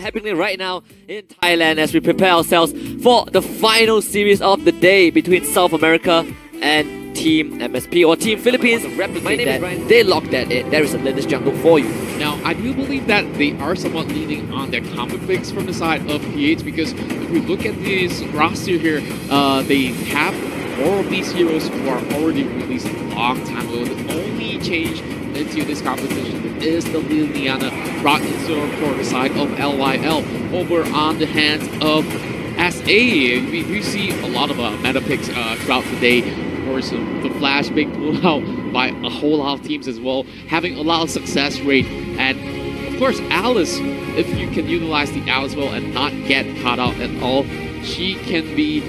happening right now in Thailand as we prepare ourselves for the final series of the day between South America and Team MSP or Team Philippines. My name is Ryan. They locked that in. There is a Linus jungle for you. Now, I do believe that they are somewhat leaning on their counter picks from the side of PH because if we look at this roster here, they have all of these heroes who are already released a long time ago. The only change into this competition is the Liliana brought into for the side of LYL over on the hands of SA. We do see a lot of meta picks throughout the day. Of course, the Flash being pulled out by a whole lot of teams as well, having a lot of success rate. And of course, Alice, if you can utilize the Alice well and not get caught out at all, she can be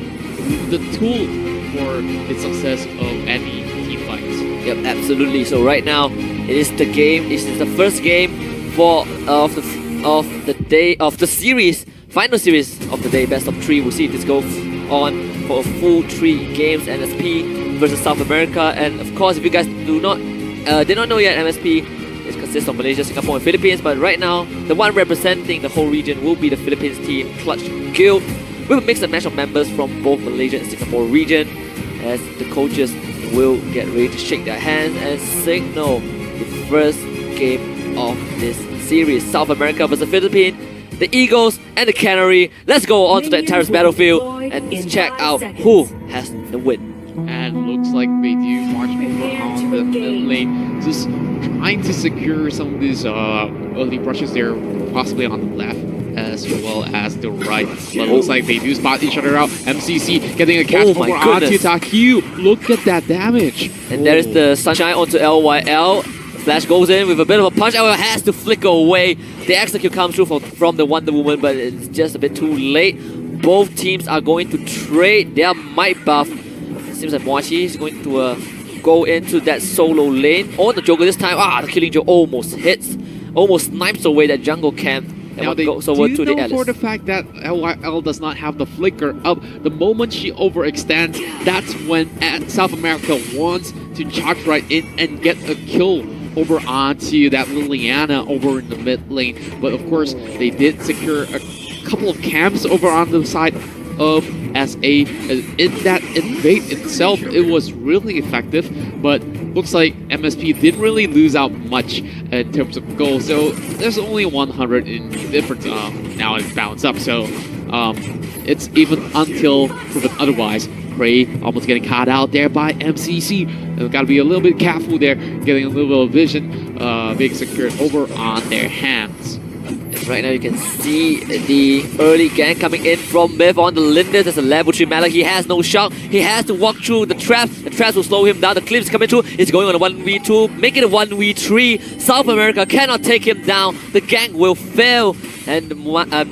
the tool for the success of any team fights. Yep, absolutely. So right now, it is the game. This is the first game for of the day of the series, final series of the day, best of 3. We'll see if this goes on for a full 3 games. MSP versus South America, and of course, if you guys did not know yet, MSP consists of Malaysia, Singapore, and Philippines. But right now, the one representing the whole region will be the Philippines team, Clutch Guild, with a mix and match of members from both Malaysia and Singapore region, as the coaches will get ready to shake their hands and signal the first game of this series. South America versus Philippines, the Eagles and the Canary. Let's go on to the entire battlefield and check out who has the win. And looks like they do march over on the mid lane, just trying to secure some of these early brushes there, possibly on the left as well as the right. But looks like they do spot each other out. MCC getting a catch over onto Taku. Look at that damage. And there's the Sunshine onto LYL. Flash goes in with a bit of a punch. LYL has to flicker away. The execute comes through from the Wonder Woman, but it's just a bit too late. Both teams are going to trade their might buff. It seems like Moachi is going to go into that solo lane on the Joker this time. The Killing Joke almost hits, almost snipes away that jungle camp. Now they goes over to the for the fact that LYL does not have the flicker up. The moment she overextends, that's when South America wants to charge right in and get a kill over onto that Liliana over in the mid lane. But of course, they did secure a couple of camps over on the side of SA. In that invade itself, it was really effective, but looks like MSP didn't really lose out much in terms of gold. So there's only 100 in difference. Now it's balanced up, so it's even until proven otherwise. Prey almost getting caught out there by MCC. Gotta be a little bit careful there, getting a little bit of vision being secured over on their hands. Right now you can see the early gank coming in from Myth on the Lindis. There's a level 3 Malak. He has no shock. He has to walk through the trap. The traps will slow him down. The clips coming through. He's going on a 1v2. Make it a 1v3. South America cannot take him down. The gank will fail. And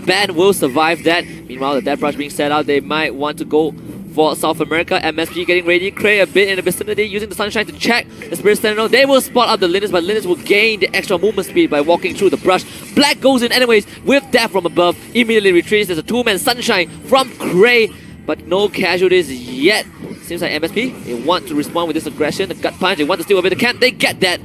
Ban will survive that. Meanwhile, the Death Brush being set out. They might want to go for South America. MSP getting ready. Cray a bit in the vicinity, using the Sunshine to check the Spirit Sentinel. They will spot up the Linus, but Linus will gain the extra movement speed by walking through the brush. Black goes in anyways with Death from above. Immediately retreats. There's a 2-man Sunshine from Cray, but no casualties yet. Seems like MSP, they want to respond with this aggression. The gut punch, they want to steal a bit of camp. They get that.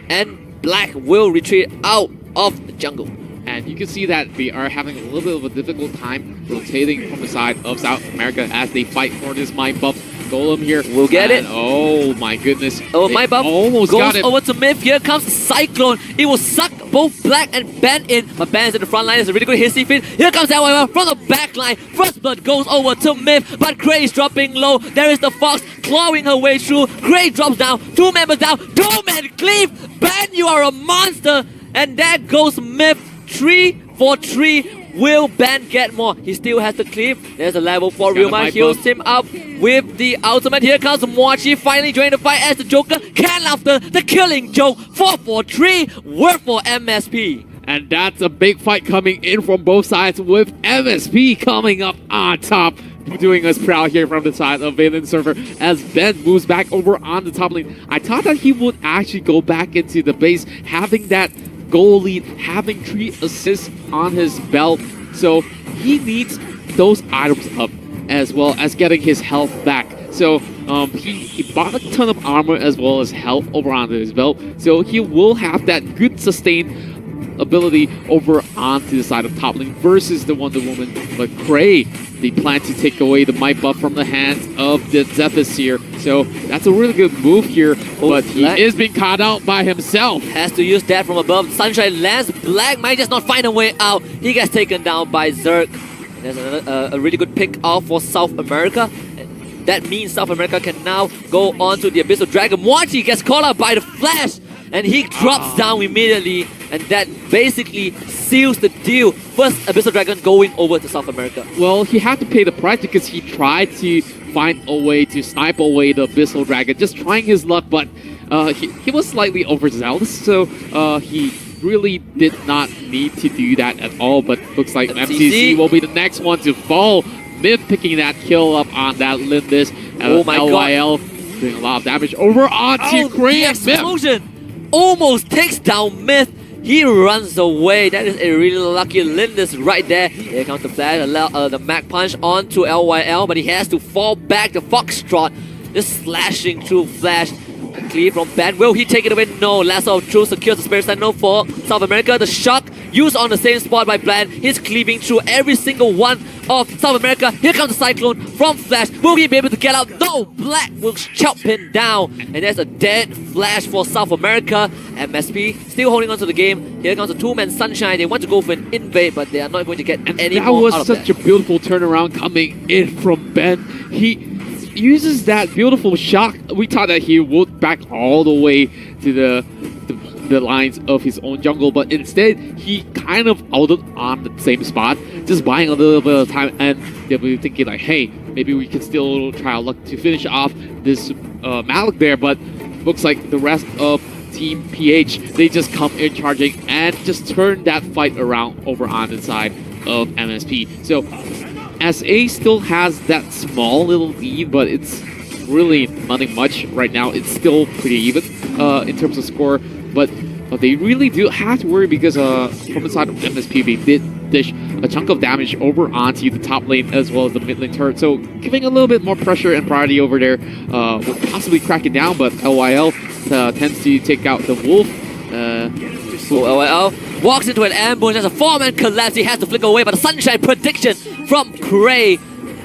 And Black will retreat out of the jungle. And you can see that they are having a little bit of a difficult time rotating from the side of South America as they fight for this mind buff. Golem here. We'll get it. Oh my goodness. Oh, my buff almost goes got it. over to Myth. Here comes the Cyclone. It will suck both Black and Ben in. But Ben is in the front line. There's a really good hissy fit. Here comes LYL from the back line. First blood goes over to Myth. But Cray is dropping low. There is the Fox clawing her way through. Cray drops down. 2 members down. 2-man cleave. Ben, you are a monster. And there goes Myth. 3 for 3. Will Ben get more? He still has the cleave. There's a level 4 Ryuma. Heals him up with the ultimate. Here comes Moachi finally joining the fight as the Joker can after the Killing Joke. 4 for 3. Work for MSP. And that's a big fight coming in from both sides with MSP coming up on top, doing us proud here from the side of Valen Server as Ben moves back over on the top lane. I thought that he would actually go back into the base, having that goal lead, having 3 assists on his belt. So he needs those items up as well as getting his health back. So he bought a ton of armor as well as health over onto his belt. So he will have that good sustain ability over onto the side of top lane versus the Wonder Woman. But Cray, they plan to take away the might buff from the hands of the Zephyrs here. So that's a really good move here, but he is being caught out by himself. Has to use that from above. Sunshine lands. Black might just not find a way out. He gets taken down by Zerg. And there's another, a really good pick out for South America. That means South America can now go on to the Abyssal Dragon. Mochi gets caught out by the Flash, and he drops down immediately, and that basically seals the deal. First Abyssal Dragon going over to South America. Well, he had to pay the price because he tried to find a way to snipe away the Abyssal Dragon, just trying his luck, but he was slightly overzealous, so he really did not need to do that at all, but looks like MCC will be the next one to fall. Myth picking that kill up on that Lindis. Oh my LYL god. doing a lot of damage over onto Cray. The explosion almost takes down Myth. He runs away. That is a really lucky Lindis right there. Here comes the flash, the Mag Punch onto LYL, but he has to fall back. The Foxtrot just slashing through Flash. Cleave from Ben. Will he take it away? No. Lasso of Truth secures the Spirit Sentinel for South America. The shock used on the same spot by Bland. He's cleaving through every single one of South America. Here comes the Cyclone from Flash. Will he be able to get out? No. Black will chop him down. And there's a dead Flash for South America. MSP still holding on to the game. Here comes the two-man Sunshine. They want to go for an invade, but they are not going to get any more out of that. That was such a beautiful turnaround coming in from Ben. He uses that beautiful shock. We thought that he would back all the way to the lines of his own jungle, but instead he kind of ulted on the same spot, just buying a little bit of time, and they were thinking like, hey, maybe we can still try our luck to finish off this Malik there, but looks like the rest of Team PH, they just come in charging and just turn that fight around over on the side of MSP. So SA still has that small little lead, but it's really nothing much right now. It's still pretty even in terms of score, but they really do have to worry because from the side of MSP, they did dish a chunk of damage over onto the top lane as well as the mid lane turret, so giving a little bit more pressure and priority over there would possibly crack it down, but LYL tends to take out the Wolf. So LYL walks into an ambush. There's a 4-man collapse. He has to flicker away, but the Sunshine prediction from Cray.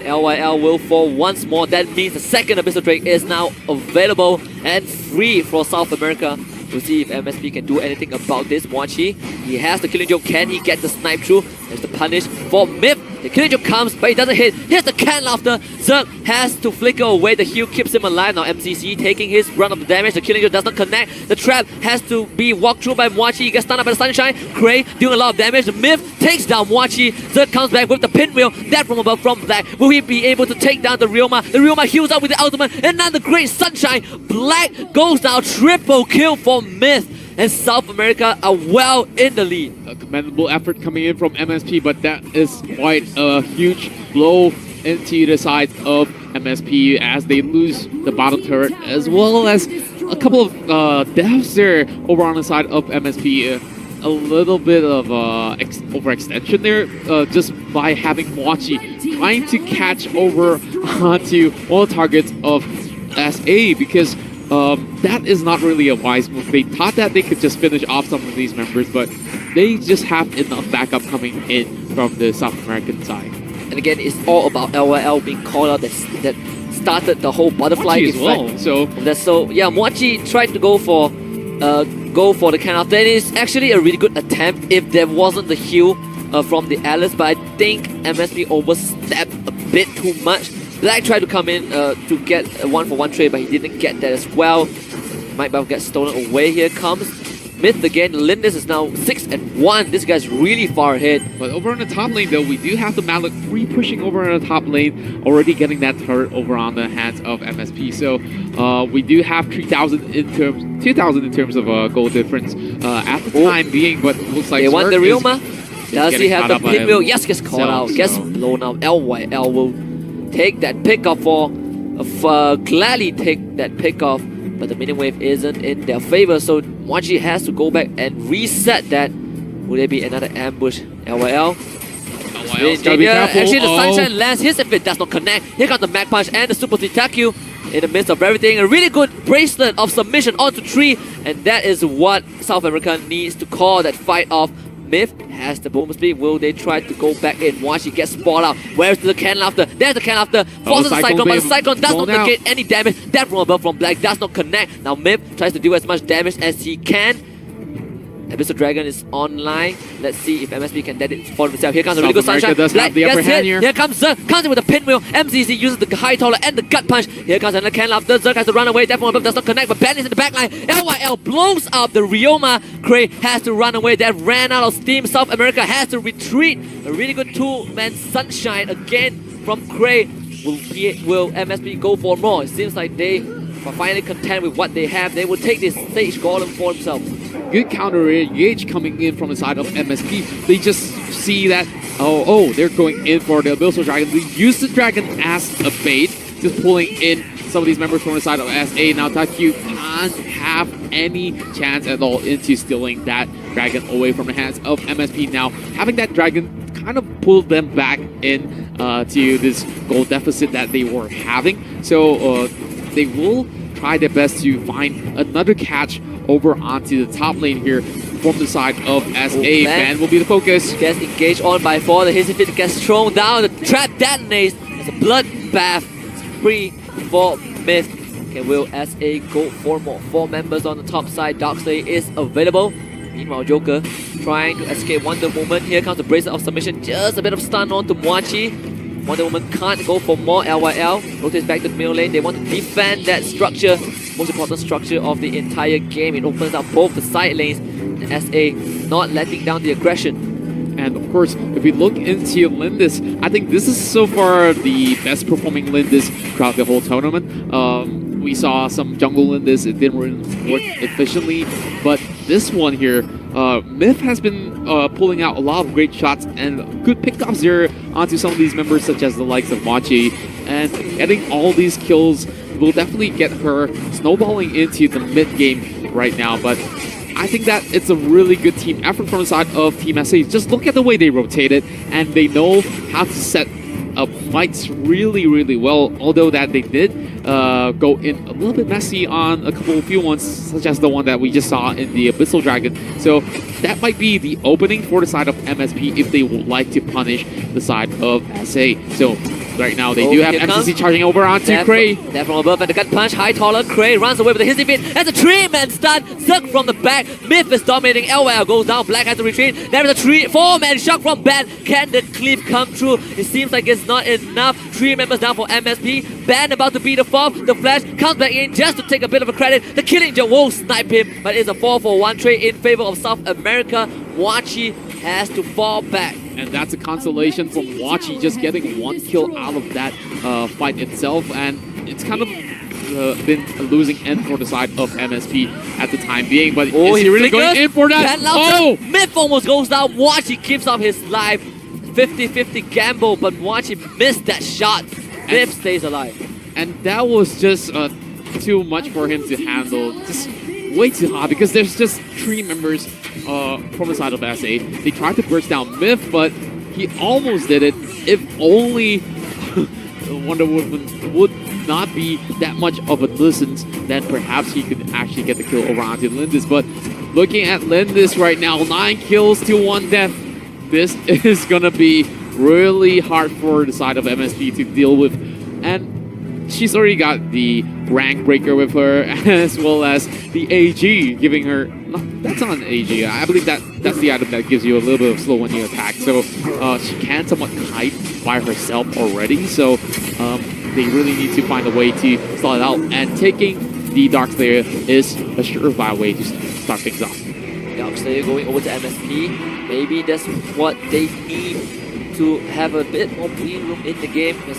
LYL will fall once more. That means the second Abyssal Drake is now available and free for South America. We'll see if MSP can do anything about this. Mochi, he has the killing joke. Can he get the snipe through? There's the punish for Myth. The killing joke comes, but he doesn't hit. Here's the can laughter. Zerg has to flicker away. The heal keeps him alive. Now MCC taking his run of the damage. The killing joke does not connect. The trap has to be walked through by Mochi. He gets stunned up by the Sunshine. Cray doing a lot of damage. The Myth takes down Mochi. Zerg comes back with the pinwheel. That from above from Black. Will he be able to take down the Ryoma? The Ryoma heals up with the ultimate. And now the great Sunshine. Black goes down. Triple kill for Myth. And South America are well in the lead. A commendable effort coming in from MSP, but that is quite a huge blow into the side of MSP as they lose the bottom turret, as well as a couple of deaths there over on the side of MSP. A little bit of overextension there, just by having Mochi trying to catch over onto all targets of SA, because that is not really a wise move. They thought that they could just finish off some of these members, but they just have enough backup coming in from the South American side. And again, it's all about LYL being called out that started the whole butterfly Mochi effect. as well, So yeah, Mochi tried to go for the kind of. That is actually a really good attempt if there wasn't the heal from the Alice, but I think MSP overstepped a bit too much. Black tried to come in to get a 1-for-1 trade, but he didn't get that as well. Might well get stolen away. Here comes Myth again. Lindis is now 6-1. This guy's really far ahead. But over on the top lane, though, we do have the Malik 3 pushing over on the top lane, already getting that turret over on the hands of MSP. So we do have 3,000 in terms, 2,000 in terms of goal difference at the time being, but it looks like they want the Ryoma. Does he have the pinwheel? Yes, gets caught out. Gets blown out. LYL will take that pickoff gladly take that pickoff, but the minion wave isn't in their favor, so Mochi has to go back and reset that. Will there be another ambush? LYL. Actually, the Sunshine lands his if it does not connect. Here comes the Mag Punch and the Super Titaku in the midst of everything. A really good bracelet of submission onto 3, and that is what South America needs to call that fight off. Myth has the movement speed. Will they try to go back in? Watch, he gets spot out. Where's the cannon after? There's the cannon after. Forces the Cyclone, but the Cyclone does not negate any damage. That from above from Black does not connect. Now Myth tries to do as much damage as he can. Abyssal Dragon is online. Let's see if MSP can get it for himself. Here comes a really good Sunshine. Black gets hit. Here comes Zerg. Comes in with a pinwheel. MCC uses the high taller and the gut punch. Here comes another cannon after. Zerg has to run away. That from above does not connect, but Ben is in the back line. LYL blows up the Ryoma. Cray has to run away. That ran out of steam. South America has to retreat. A really good two-man Sunshine again from Cray. Will MSP go for more? It seems like they are finally content with what they have. They will take this Sage Golem for themselves. Good counter engage coming in from the side of MSP. They just see that, they're going in for the Abyssal Dragon. They use the Dragon as a bait, just pulling in some of these members from the side of SA. Now TaQ can't have any chance at all into stealing that Dragon away from the hands of MSP. Now, having that Dragon kind of pulled them back in to this gold deficit that they were having. So they will try their best to find another catch over onto the top lane here from the side of SA. Man will be the focus. Gets engaged on by 4. The Hissy Fit gets thrown down. The trap detonates. It's a bloodbath. It's free for Myth. Okay, will SA go for more? 4 members on the top side. Darkslayer is available. Meanwhile, Joker trying to escape Wonder Woman. Here comes the Bracelet of Submission. Just a bit of stun on to Moachi. Wonder Woman can't go for more. LYL rotates back to the middle lane. They want to defend that structure. Most important structure of the entire game. It opens up both the side lanes. And SA not letting down the aggression. And of course, if we look into Lindis, I think this is so far the best performing Lindis throughout the whole tournament. We saw some jungle Lindis, it didn't work efficiently, but this one here, Myth has been pulling out a lot of great shots and good pickups there onto some of these members such as the likes of Machi, and getting all these kills will definitely get her snowballing into the mid game right now. But I think that it's a really good team effort from the side of Team SA. Just look at the way they rotated, and they know how to set up fights really, really well, although that they did go in a little bit messy on a few ones, such as the one that we just saw in the Abyssal Dragon. So that might be the opening for the side of MSP if they would like to punish the side of SA. So right now they do have MCC charging over onto Cray. That from above and the gut punch, high taller. Cray runs away with the Hissy Fit. That's a 3-man stun. Zerg from the back. Myth is dominating. LYL goes down. Black has to retreat. There is a 4-man shock from Ban. Can the cleave come through? It seems like it's not enough. 3 members down for MSP. Ban about to be the 4th. The Flash comes back in just to take a bit of a credit. The Killing Joe will snipe him, but it's a 4-for-1 trade in favor of South America. Wachi has to fall back. And that's a consolation from Wachi just getting 1 kill out of that fight itself. And it's kind of been a losing end for the side of MSP at the time being. But is he really going in for that? Myth almost goes down. Wachi keeps up his life. 50-50 gamble, but Wachi missed that shot. Myth stays alive. And that was just too much for him to handle. Just way too hard because there's just 3 members from the side of SA. They tried to burst down Myth, but he almost did it. If only Wonder Woman would not be that much of a nuisance, then perhaps he could actually get the kill over onto Lindis. But looking at Lindis right now, 9 kills to 1 death. This is gonna be really hard for the side of MSP to deal with. And she's already got the rank breaker with her, as well as the AG giving her... No, that's not an AG. I believe that's the item that gives you a little bit of slow when you attack. So she can somewhat kite by herself already. So they really need to find a way to start it out. And taking the Darkslayer is a surefire way to start things off. Darkslayer going over to MSP. Maybe that's what they need to have a bit more breathing room in the game. Because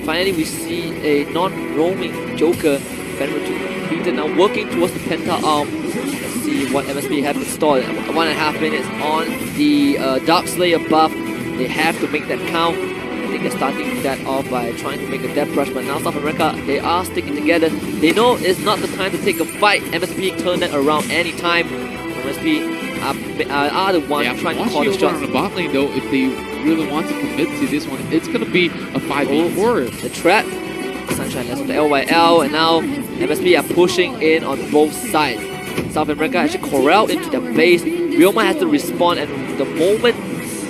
finally we see a non-roaming Joker. Venom completed, now working towards the Penta Arm. Let's see what MSP have installed. 1.5 minutes on the Darkslayer buff. They have to make that count. I think they're starting that off by trying to make a death rush, but now South America, they are sticking together. They know it's not the time to take a fight. MSP turn that around anytime. MSP are the ones trying to call the shots. On the bot lane though, if they really want to commit to this one, it's going to be a 5v4. The trap. Sunshine left with the LYL, and now MSP are pushing in on both sides. South America actually corralled into the base. Ryoma has to respond, and the moment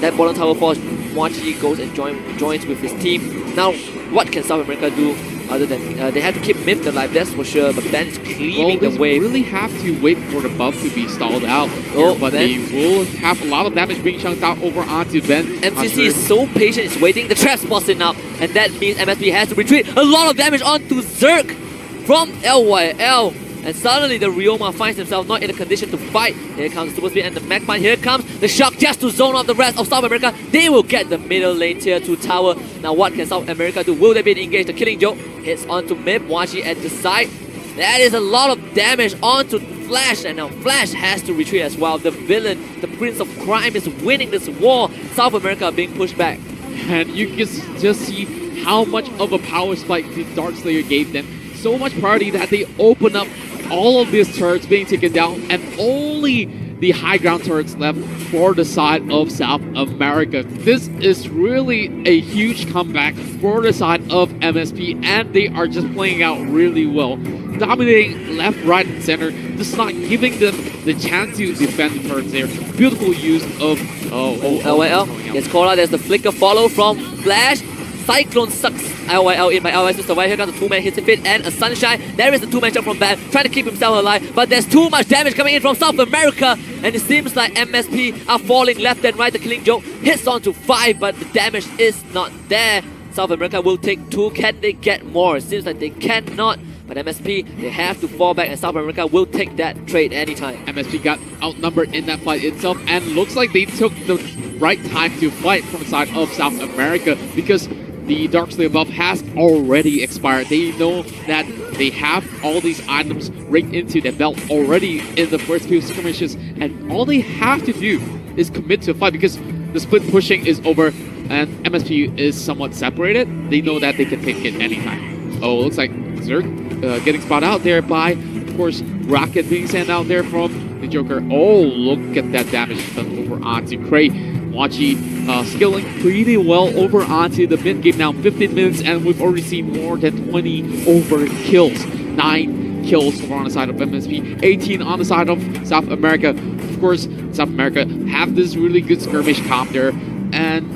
that bottom tower falls, Mochi goes and joins with his team. Now, what can South America do other than they have to keep Myth alive, that's for sure, but Ben is cleaning the wave. They really have to wait for the buff to be stalled out, but they will have a lot of damage being chunked out over onto Ben. MCC is so patient, it's waiting, the trap's busting up, and that means MSP has to retreat. A lot of damage onto Zerk from LYL. And suddenly the Ryoma finds himself not in a condition to fight. Here comes the Super Speed and the Magpie. Here comes the Shock just to zone off the rest of South America. They will get the middle lane tier 2 tower. Now what can South America do? Will they be engaged? The Killing Joke hits onto Mib. Washi at the side. That is a lot of damage onto Flash. And now Flash has to retreat as well. The villain, the Prince of Crime, is winning this war. South America are being pushed back. And you can just see how much of a power spike the Darkslayer gave them. So much priority that they open up all of these turrets being taken down, and only the high ground turrets left for the side of South America. This is really a huge comeback for the side of MSP, and they are just playing out really well. Dominating left, right, and center, just not giving them the chance to defend the turrets there. Beautiful use of LYL gets called out. There's the flicker follow from Flash. Cyclone sucks LYL in by LYL to survive. Here comes a 2-man hit to fit and a Sunshine. There is a 2-man shot from Bam, trying to keep himself alive, but there's too much damage coming in from South America, and it seems like MSP are falling left and right. The Killing Joke hits onto 5, but the damage is not there. South America will take 2. Can they get more? It seems like they cannot. But MSP, they have to fall back, and South America will take that trade anytime. MSP got outnumbered in that fight itself, and looks like they took the right time to fight from the side of South America, because the Darkslayer buff has already expired. They know that they have all these items rigged into their belt already in the first few skirmishes, and all they have to do is commit to a fight, because the split pushing is over and MSP is somewhat separated. They know that they can take it anytime. Oh, looks like Zerk getting spotted out there by, of course, Rocket being sent out there from the Joker. Oh, look at that damage done over onto Cray. Wachi skilling pretty well over onto the mid game now. 15 minutes, and we've already seen more than 20 over kills. 9 kills over on the side of MSP, 18 on the side of South America. Of course, South America have this really good skirmish copter, and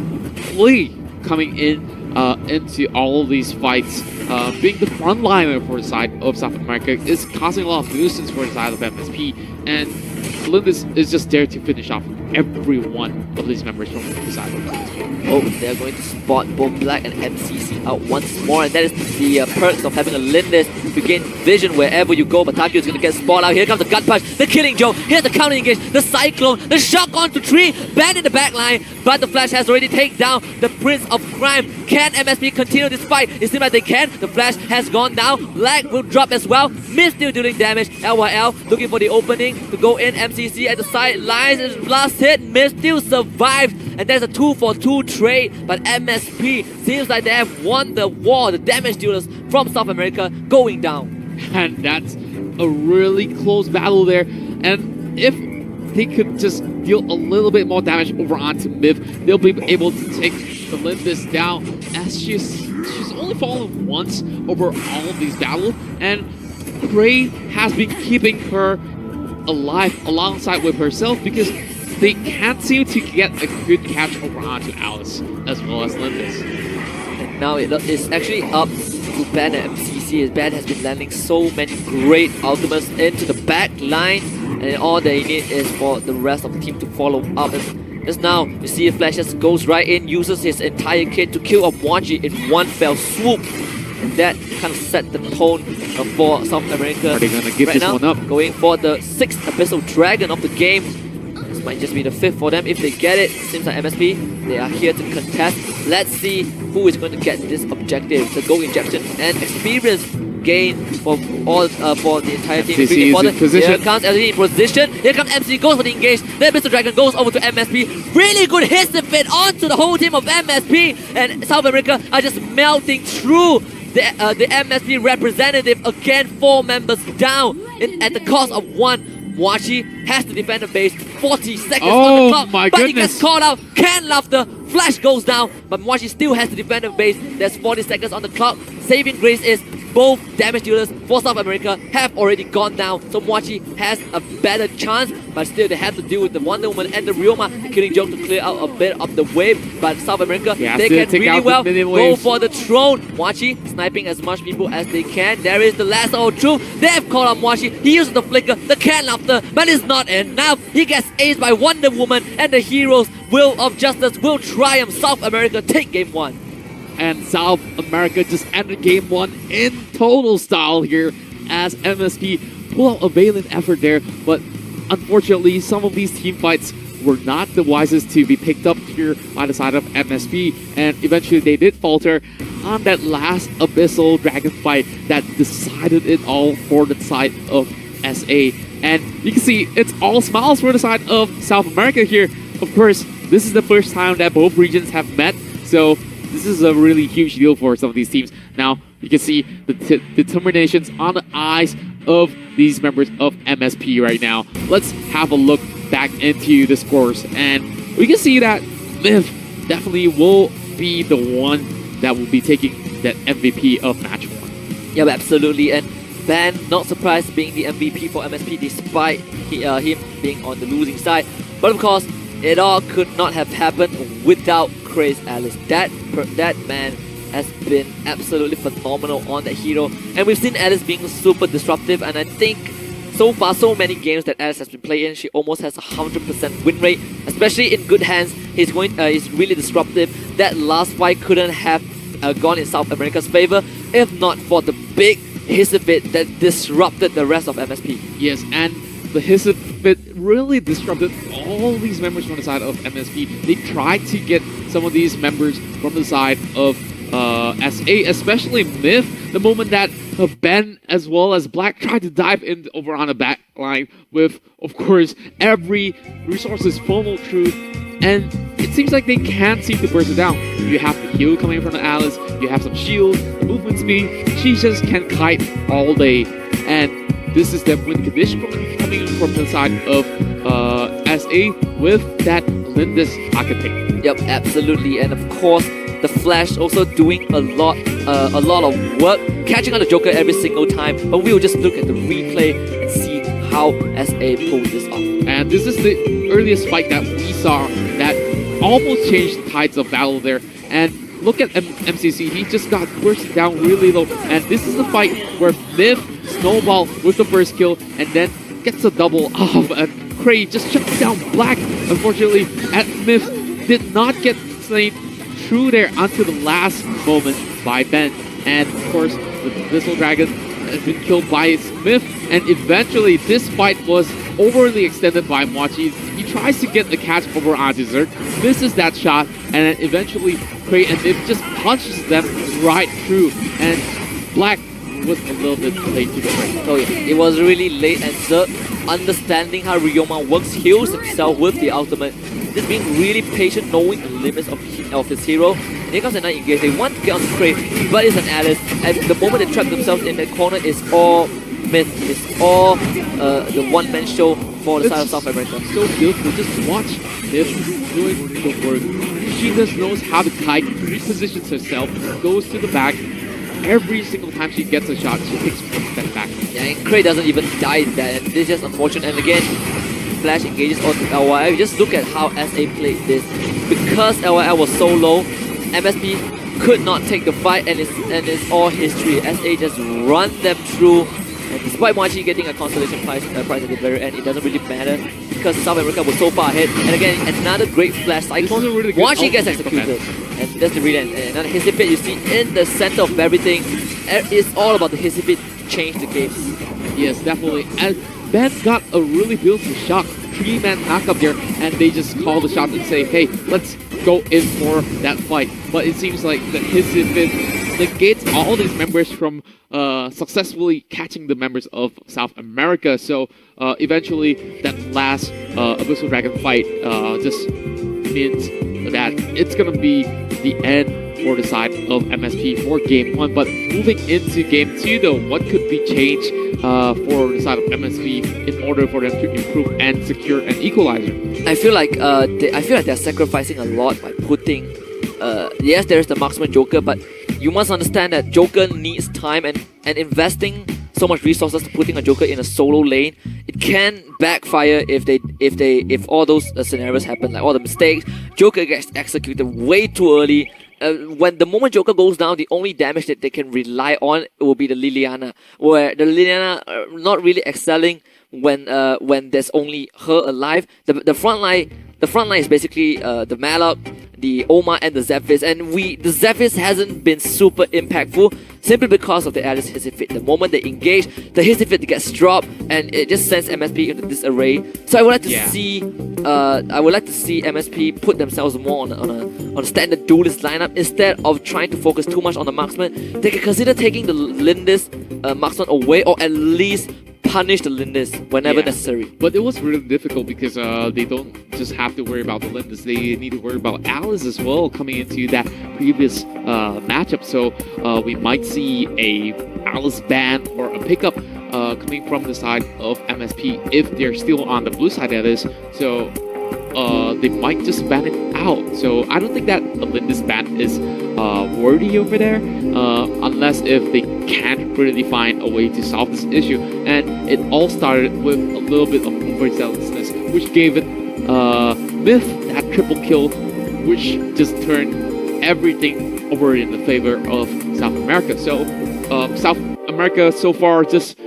Lee coming in into all of these fights, being the frontliner for the side of South America, is causing a lot of nuisance for the side of MSP, and Lindis is just there to finish off every one of these members from the side of MSP. Oh, they're going to spot both Black and MCC out once more, and that is the perks of having a Lindis. You gain vision wherever you go, but Takio is going to get spotted out. Here comes the Gut Punch, the Killing Joke, here's the counter engage, the Cyclone, the Shock onto 3, banned in the back line, but the Flash has already taken down the Prince of Crime. Can MSP continue this fight? It seems like they can. The Flash has gone down, Black will drop as well, Myth still doing damage, LYL looking for the opening to go in, MCC at the side, lines and last hit, Myth still survives, and there's a 2-for-2 trade, but MSP seems like they have won the war. The damage dealers from South America going down. And that's a really close battle there, and if they could just deal a little bit more damage over onto Miv, they'll be able to take the Olympus down, as she's only fallen once over all of these battles, and Prey has been keeping her alive alongside with herself, because they can't seem to get a good catch over onto Alice as well as Olympus. And now it's actually up to Ben and MCC, as Ben has been landing so many great ultimates into the back line, and all they need is for the rest of the team to follow up. And just now, you see Flash just goes right in, uses his entire kit to kill off Wanji in one fell swoop. And that kind of set the tone for South America. Are they going to give right this now, one up? Going for the 6th Abyssal Dragon of the game. This might just be the 5th for them if they get it. Seems like MSP, they are here to contest. Let's see who is going to get this objective. The gold injection and experience gain for all for the entire team. Here comes LCD in position. Here comes MC, goes for the engage. Then Mr. Dragon goes over to MSP. Really good hits to fit onto the whole team of MSP. And South America are just melting through the MSP representative. Again, 4 members down at the cost of 1. Wachi has to defend the base. 40 seconds on the clock. My but goodness. he gets caught out. Can Laughter. Flash goes down. But Wachi still has to defend the base. There's 40 seconds on the clock. Saving grace is both damage dealers for South America have already gone down, so Moachi has a better chance, but still they have to deal with the Wonder Woman and the Ryoma, the Killing Joke to clear out a bit of the wave. But South America, they can really well go for the throne. Moachi sniping as much people as they can. There is the last of truth. They have called on Moachi. He uses the flicker, the can laughter, but it's not enough. He gets aced by Wonder Woman, and the heroes' will of justice will triumph. South America take game 1. And South America just ended game 1 in total style here as MSP pull out a valiant effort there, but unfortunately some of these team fights were not the wisest to be picked up here by the side of MSP, and eventually they did falter on that last Abyssal Dragon fight that decided it all for the side of SA. And you can see it's all smiles for the side of South America here. Of course, this is the first time that both regions have met, so this is a really huge deal for some of these teams. Now, you can see the determinations on the eyes of these members of MSP right now. Let's have a look back into the scores, and we can see that Liv definitely will be the one that will be taking that MVP of match 1. Yeah, absolutely. And Ben, not surprised being the MVP for MSP despite him being on the losing side. But of course, it all could not have happened without Craze Alice. That man has been absolutely phenomenal on that hero. And we've seen Alice being super disruptive, and I think so far, so many games that Alice has been playing in, she almost has a 100% win rate. Especially in good hands, he's really disruptive. That last fight couldn't have gone in South America's favor if not for the big Hissifit that disrupted the rest of MSP. Yes, and the Hissifit really disrupted all these members from the side of MSP. They tried to get some of these members from the side of SA, especially Myth, the moment that Ben as well as Black tried to dive in over on the back line with, of course, every resources funneled through, and it seems like they can't seem to burst it down. You have the heal coming from the Alice, you have some shield, movement speed, she just can kite all day, and this is the win condition coming from the side of SA with that Lindis archetype. Yep, absolutely, and of course, the Flash also doing a lot of work, catching on the Joker every single time. But we will just look at the replay and see how SA pulled this off. And this is the earliest fight that we saw that almost changed the tides of battle there. And look at MCC, he just got pushed down really low. And this is the fight where Myth snowball with the first kill and then gets a double off. And Cray just shuts down Black. Unfortunately, Myth did not get slain through there until the last moment by Ben. And of course, the Abyssal Dragon has been killed by Smith, and eventually this fight was overly extended by Moachi. He tries to get the catch over on Dessert, misses that shot, and then eventually Cray and Nip just punches them right through, and Black was a little bit late to the break. Oh yeah, it was really late, and Zerg, understanding how Ryoma works, heals himself with the ultimate. Just being really patient, knowing the limits of his hero. And here comes another engage. They want to get on the Cray, but it's an Alice. And the moment they trap themselves in that corner, it's all Myth. It's all the one-man show for the side of South America. So beautiful. Just watch Myth doing the work. She just knows how to kite, repositions herself, goes to the back. Every single time she gets a shot, she takes one step back. Yeah, and Cray doesn't even die in that. And this is just unfortunate. And again, Flash engages onto LYL. Just look at how SA played this. Because LYL was so low, MSP could not take the fight, and it's all history. SA just run them through. And despite Moachi getting a consolation prize at the very end, it doesn't really matter because South America was so far ahead. And again, another great Flash cyclone. Really Moachi gets executed. And that's the real end. And another Hissifit you see in the center of everything. It's all about the Hissifit change the game. Yes, definitely. And Ben got a really beautiful shot. 3-man knockup there, and they just call the shot and say, hey, let's go in for that fight. But it seems like that Hissifit negates all these members from successfully catching the members of South America. So eventually, that last Abyssal Dragon fight just means that it's going to be the end for the side of MSP for Game 1. But moving into Game 2 though, what could be changed for the side of MSP in order for them to improve and secure an equalizer? I feel like they're sacrificing a lot by putting yes, there's the marksman Joker, but you must understand that Joker needs time, and investing so much resources to putting a Joker in a solo lane, it can backfire if all those scenarios happen, like all the mistakes. Joker gets executed way too early. When the moment Joker goes down, the only damage that they can rely on will be the Liliana, where the Liliana are not really excelling when there's only her alive. The front line is basically the Malok, the Oma, and the Zephyrus, and the Zephyrus hasn't been super impactful simply because of the Alice Hissy Fit. The moment they engage, the Hissy Fit gets dropped, and it just sends MSP into disarray. So I would like to see MSP put themselves more on a standard duelist lineup instead of trying to focus too much on the marksman. They can consider taking the Lindis marksman away, or at least punish the Lindis whenever necessary. But it was really difficult because they don't just have to worry about the Lindis, they need to worry about Alice as well coming into that previous matchup. So we might see a Alice ban or a pickup coming from the side of MSP if they're still on the blue side, that is. So they might just ban it out. So I don't think that a Lindis ban is worthy over there, unless if they can't really find a way to solve this issue. And it all started with a little bit of overzealousness, which gave it Myth that triple kill, which just turned everything over in the favor of South America. So South America so far just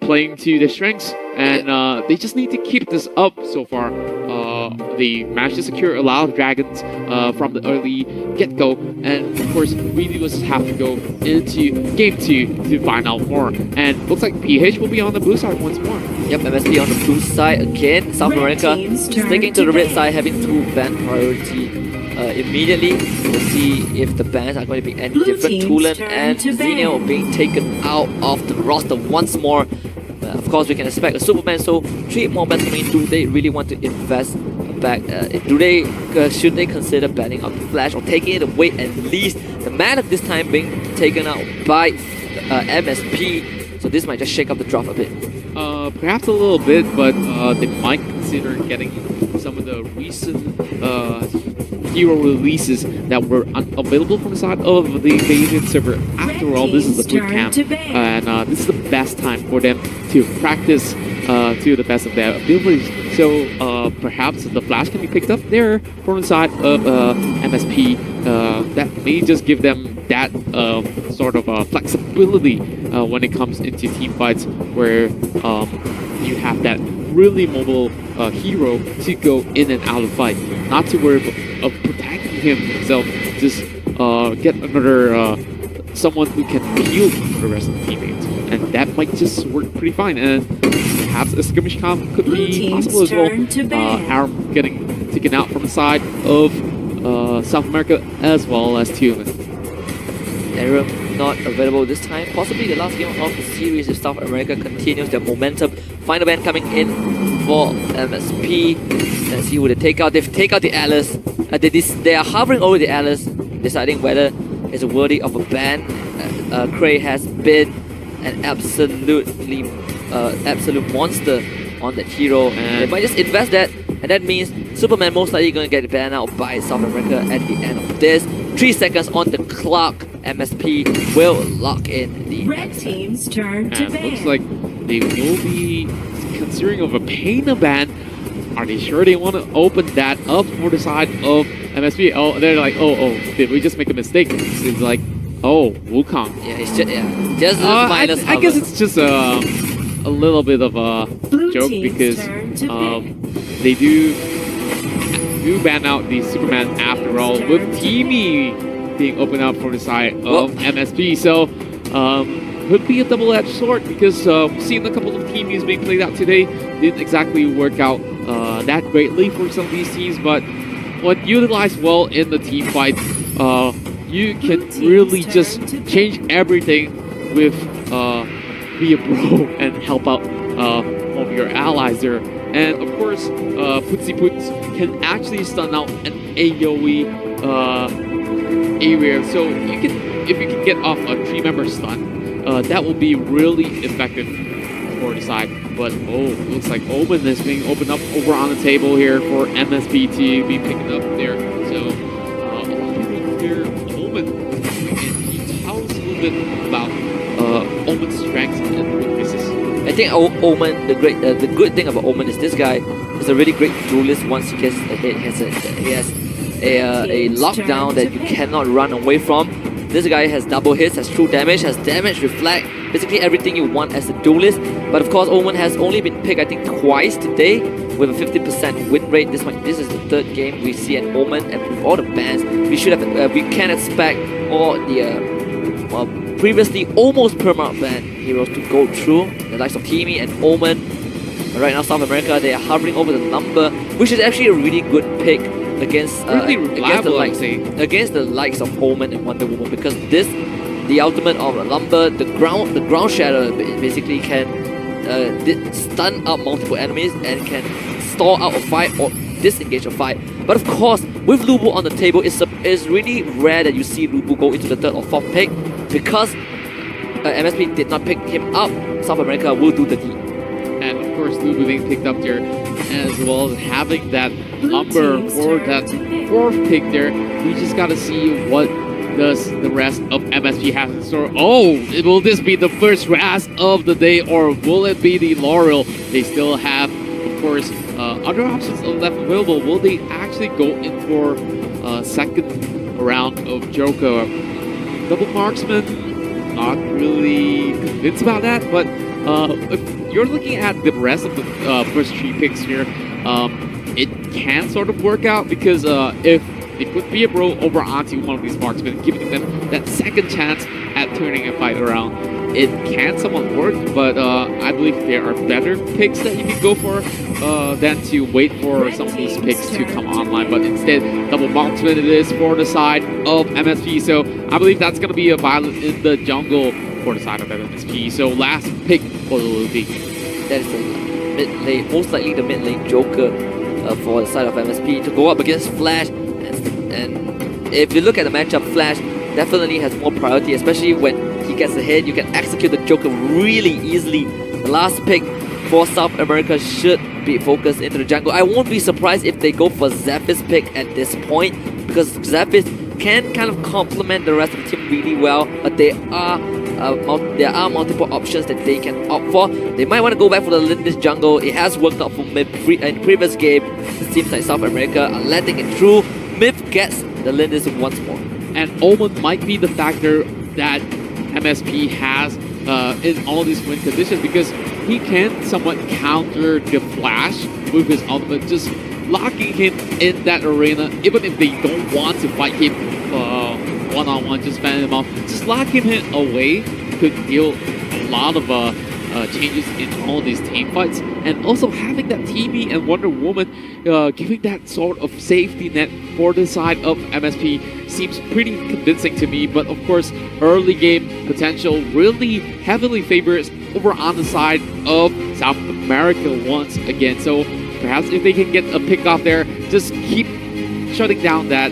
playing to their strengths, and they just need to keep this up so far. They managed to secure a lot of dragons from the early get-go, and of course we just have to go into game 2 to find out more. And looks like PH will be on the blue side once more. Yep, MSP on the blue side again. South America sticking to the red side, having 2 ban priority immediately. We'll see if the bans are going to be any different. Tulen and Xenial being taken out of the roster once more. Of course, we can expect a Superman, so 3 more bans coming in. Do they really want to invest back? Should they consider banning out the Flash or taking it away at least? The man at this time being taken out by MSP, so this might just shake up the draft a bit. Perhaps a little bit, but they might consider getting some of the recent hero releases that were unavailable from the side of the Asian server. After all, this is the bootcamp, and this is the best time for them to practice to the best of their abilities. So perhaps the Flash can be picked up there from the side of MSP. That may just give them that sort of flexibility when it comes into team fights, where you have that really mobile hero to go in and out of fight, not to worry of protecting himself. Just get another someone who can heal for the rest of the teammates, and that might just work pretty fine. And perhaps a skirmish comp could be possible as well. Aram getting taken out from the side of South America, as well as Tulen. Aram not available this time. Possibly the last game of the series if South America continues their momentum. Final ban coming in for MSP. Let's see who they take out. They take out the Alice. They are hovering over the Alice, deciding whether it's worthy of a ban. Cray has been an absolute monster on that hero, and they might just invest that, and that means Superman most likely going to get banned out by South America at the end of this. 3 seconds on the clock. MSP will lock in the red team's turn to ban. Looks like they will be considering of a Paina ban. Are they sure they want to open that up for the side of MSP? Oh, they're like, oh, did we just make a mistake? It's like, oh, Wukong. Yeah, it's just minus. I guess it's just a little bit of a joke, because they do ban out the Superman after all, with Teamy being opened up for the side of MSP. So could be a double-edged sword, because we've seen a couple of teamies being played out today. Didn't exactly work out that greatly for some of these teams, but when utilized well in the team fight, you can really just change everything with be a bro and help out of your allies there. And of course, Putzi Puts can actually stun out an AoE area. So you can, if you can get off a 3-member stun, that will be really effective for the side. But it looks like Omen is being opened up over on the table here for MSP to be picking up there. So a lot of people fear Omen in about Omen's strengths and weaknesses. I think Omen, the good thing about Omen is this guy is a really great duelist. Once he gets a hit, he has a lockdown that you cannot run away from. This guy has double hits, has true damage, has damage reflect, basically everything you want as a duelist. But of course, Omen has only been picked, I think, twice today with a 50% win rate. This is the third game we see an Omen, and with all the bans, we can expect all the previously almost permanent banned heroes to go through. The likes of Timmy and Omen. Right now, South America, they are hovering over the number, which is actually a really good pick against the likes of Omen and Wonder Woman, because the ultimate of the lumber, the ground shatter basically can stun up multiple enemies and can stall out a fight or disengage a fight. But of course, with Lubu on the table, it's really rare that you see Lubu go into the third or fourth pick, because MSP did not pick him up. South America will do the deed. And of course, Lubu being picked up there, as well as having that lumber for that fourth pick there. We just gotta see what does the rest of MSP have in store. Oh, will this be the first RAS of the day, or will it be the Laurel? They still have, of course, other options left available. Will they actually go in for second round of Joker? Double marksman, not really convinced about that, but if you're looking at the rest of the first three picks here, it can sort of work out, because if they put Bro over onto one of these marksmen, giving them that second chance at turning a fight around, it can somewhat work. But I believe there are better picks that you can go for than to wait for some of these picks to come online. But instead, double marksman it is for the side of MSP. So I believe that's going to be a violence in the jungle for the side of MSP. So last pick for the Luby. That is the mid lane, most likely the mid lane Joker for the side of MSP to go up against Flash. And if you look at the matchup, Flash definitely has more priority, especially when he gets ahead. You can execute the Joker really easily. The last pick for South America should be focused into the jungle. I won't be surprised if they go for Zephyr's pick at this point, because Zephyr can kind of complement the rest of the team really well, but there are multiple options that they can opt for. They might want to go back for the Lindis jungle. It has worked out for Myth in previous game. It seems like South America are letting it through. Myth gets the Lindis once more. And Omen might be the factor that MSP has in all these win conditions, because he can somewhat counter the Flash with his ultimate, just locking him in that arena, even if they don't want to fight him one-on-one, just fan him off. Just locking him away could deal a lot of changes in all these team fights. And also having that Timmy and Wonder Woman giving that sort of safety net for the side of MSP seems pretty convincing to me. But of course, early game potential really heavily favors over on the side of South America once again. So perhaps if they can get a pick off there, just keep shutting down that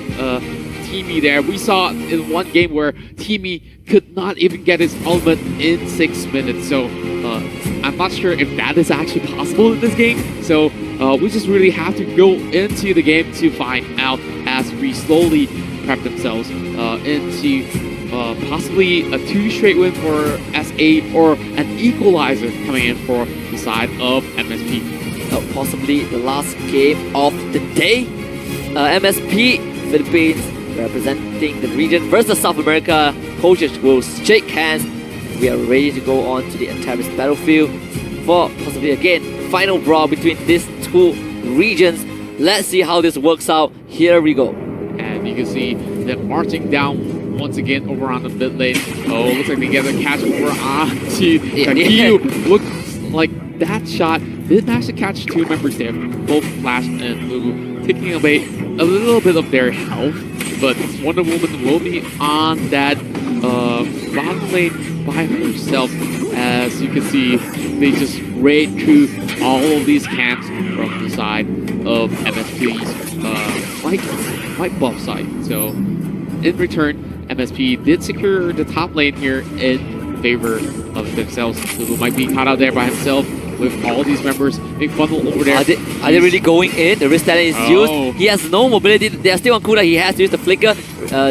Timmy there. We saw in one game where Timmy could not even get his ultimate in 6 minutes. So I'm not sure if that is actually possible in this game. So we just really have to go into the game to find out, as we slowly prep themselves into possibly a 2 straight win for S8 or an equalizer coming in for the side of MSP. Possibly the last game of the day. MSP Philippines representing the region versus South America. Coaches will shake hands. We are ready to go on to the Antares battlefield for possibly again final brawl between these two regions. Let's see how this works out. Here we go. And you can see them marching down once again over on the mid lane. Oh, looks like they get a catch over onto Takyu. Looks like that shot did manage to catch 2 members there, both Flash and Lulu, taking away a little bit of their health. But Wonder Woman will be on that bottom lane by herself. As you can see, they just raid through all of these camps from the side of MSP's white buff side. So in return, MSP did secure the top lane here in favor of themselves. Lulu might be caught out there by himself. with all these members being funneled over there. Are they really going in? The wrist talent is used. He has no mobility. They're still on cooldown. He has to use the flicker.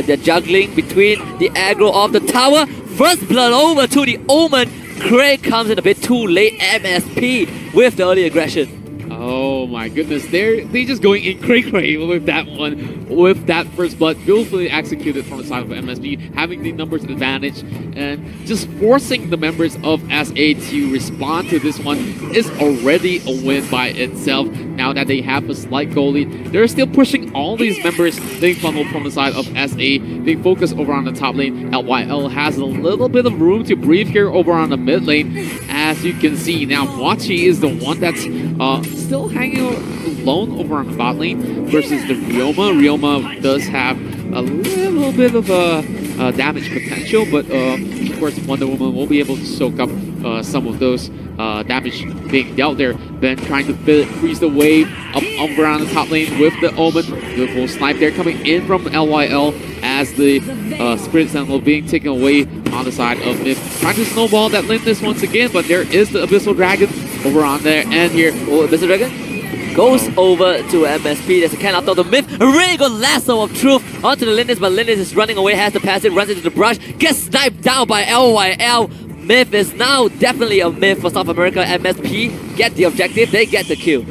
They're juggling between the aggro of the tower. First blood over to the Omen. Craig comes in a bit too late. MSP with the early aggression. Oh my goodness, they just going in cray-cray with that one, with that first blood, beautifully executed from the side of MSP, having the numbers advantage, and just forcing the members of SA to respond to this one is already a win by itself. Now that they have a slight goal lead, they're still pushing all these members being funneled from the side of SA. They focus over on the top lane. LYL has a little bit of room to breathe here over on the mid lane, as you can see. Now, Wachi is the one that's still hanging alone over on the bot lane versus the Ryoma. Ryoma does have a little bit of a damage potential, but of course Wonder Woman will be able to soak up some of those damage being dealt there. Ben trying to freeze the wave up over on the top lane with the Omen. Beautiful snipe there coming in from LYL as the Spirit Sentinel being taken away on the side of Myth. Trying to snowball that Lindis once again, but there is the Abyssal Dragon over on there and here. Oh, Abyssal Dragon goes over to MSP. There's a can after the Myth. A really good lasso of truth onto the Lindis, but Lindis is running away, has the passive, runs into the brush, gets sniped down by LYL. Myth is now definitely a myth for South America. MSP get the objective, they get the kill.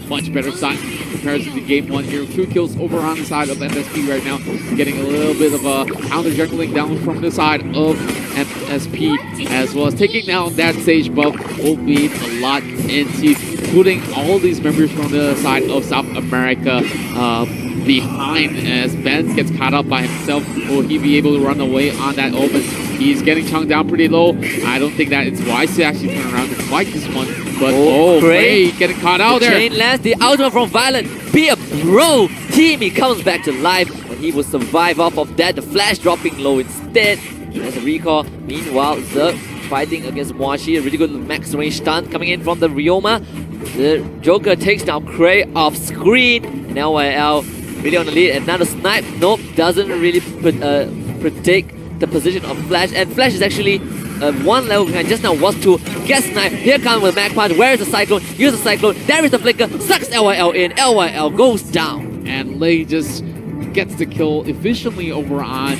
Much better start in comparison to game 1 here. 2 kills over on the side of MSP right now. Getting a little bit of a counter juggling down from the side of MSP, as well as taking down that Sage buff will mean a lot into putting all these members from the side of South America behind, as Ben gets caught up by himself. Will he be able to run away on that Omen? He's getting chunked down pretty low. I don't think that it's wise to actually turn around and fight this one. But Cray getting caught out there. Chain last, the ultimate from Violent. Be a bro team. He comes back to life, but he will survive off of that. The flash dropping low instead. There's a recall. Meanwhile, Zerg fighting against Washi. A really good max range stun coming in from the Ryoma. The Joker takes down Cray off screen. And LYL really on the lead. Another snipe. Nope, doesn't really predict the position of Flash. And Flash is actually one level behind. Just now was to get sniped. Here comes the Mag Punch. Where is the Cyclone? Use the Cyclone. There is the Flicker. Sucks LYL in. LYL goes down. And Lei just gets the kill efficiently over on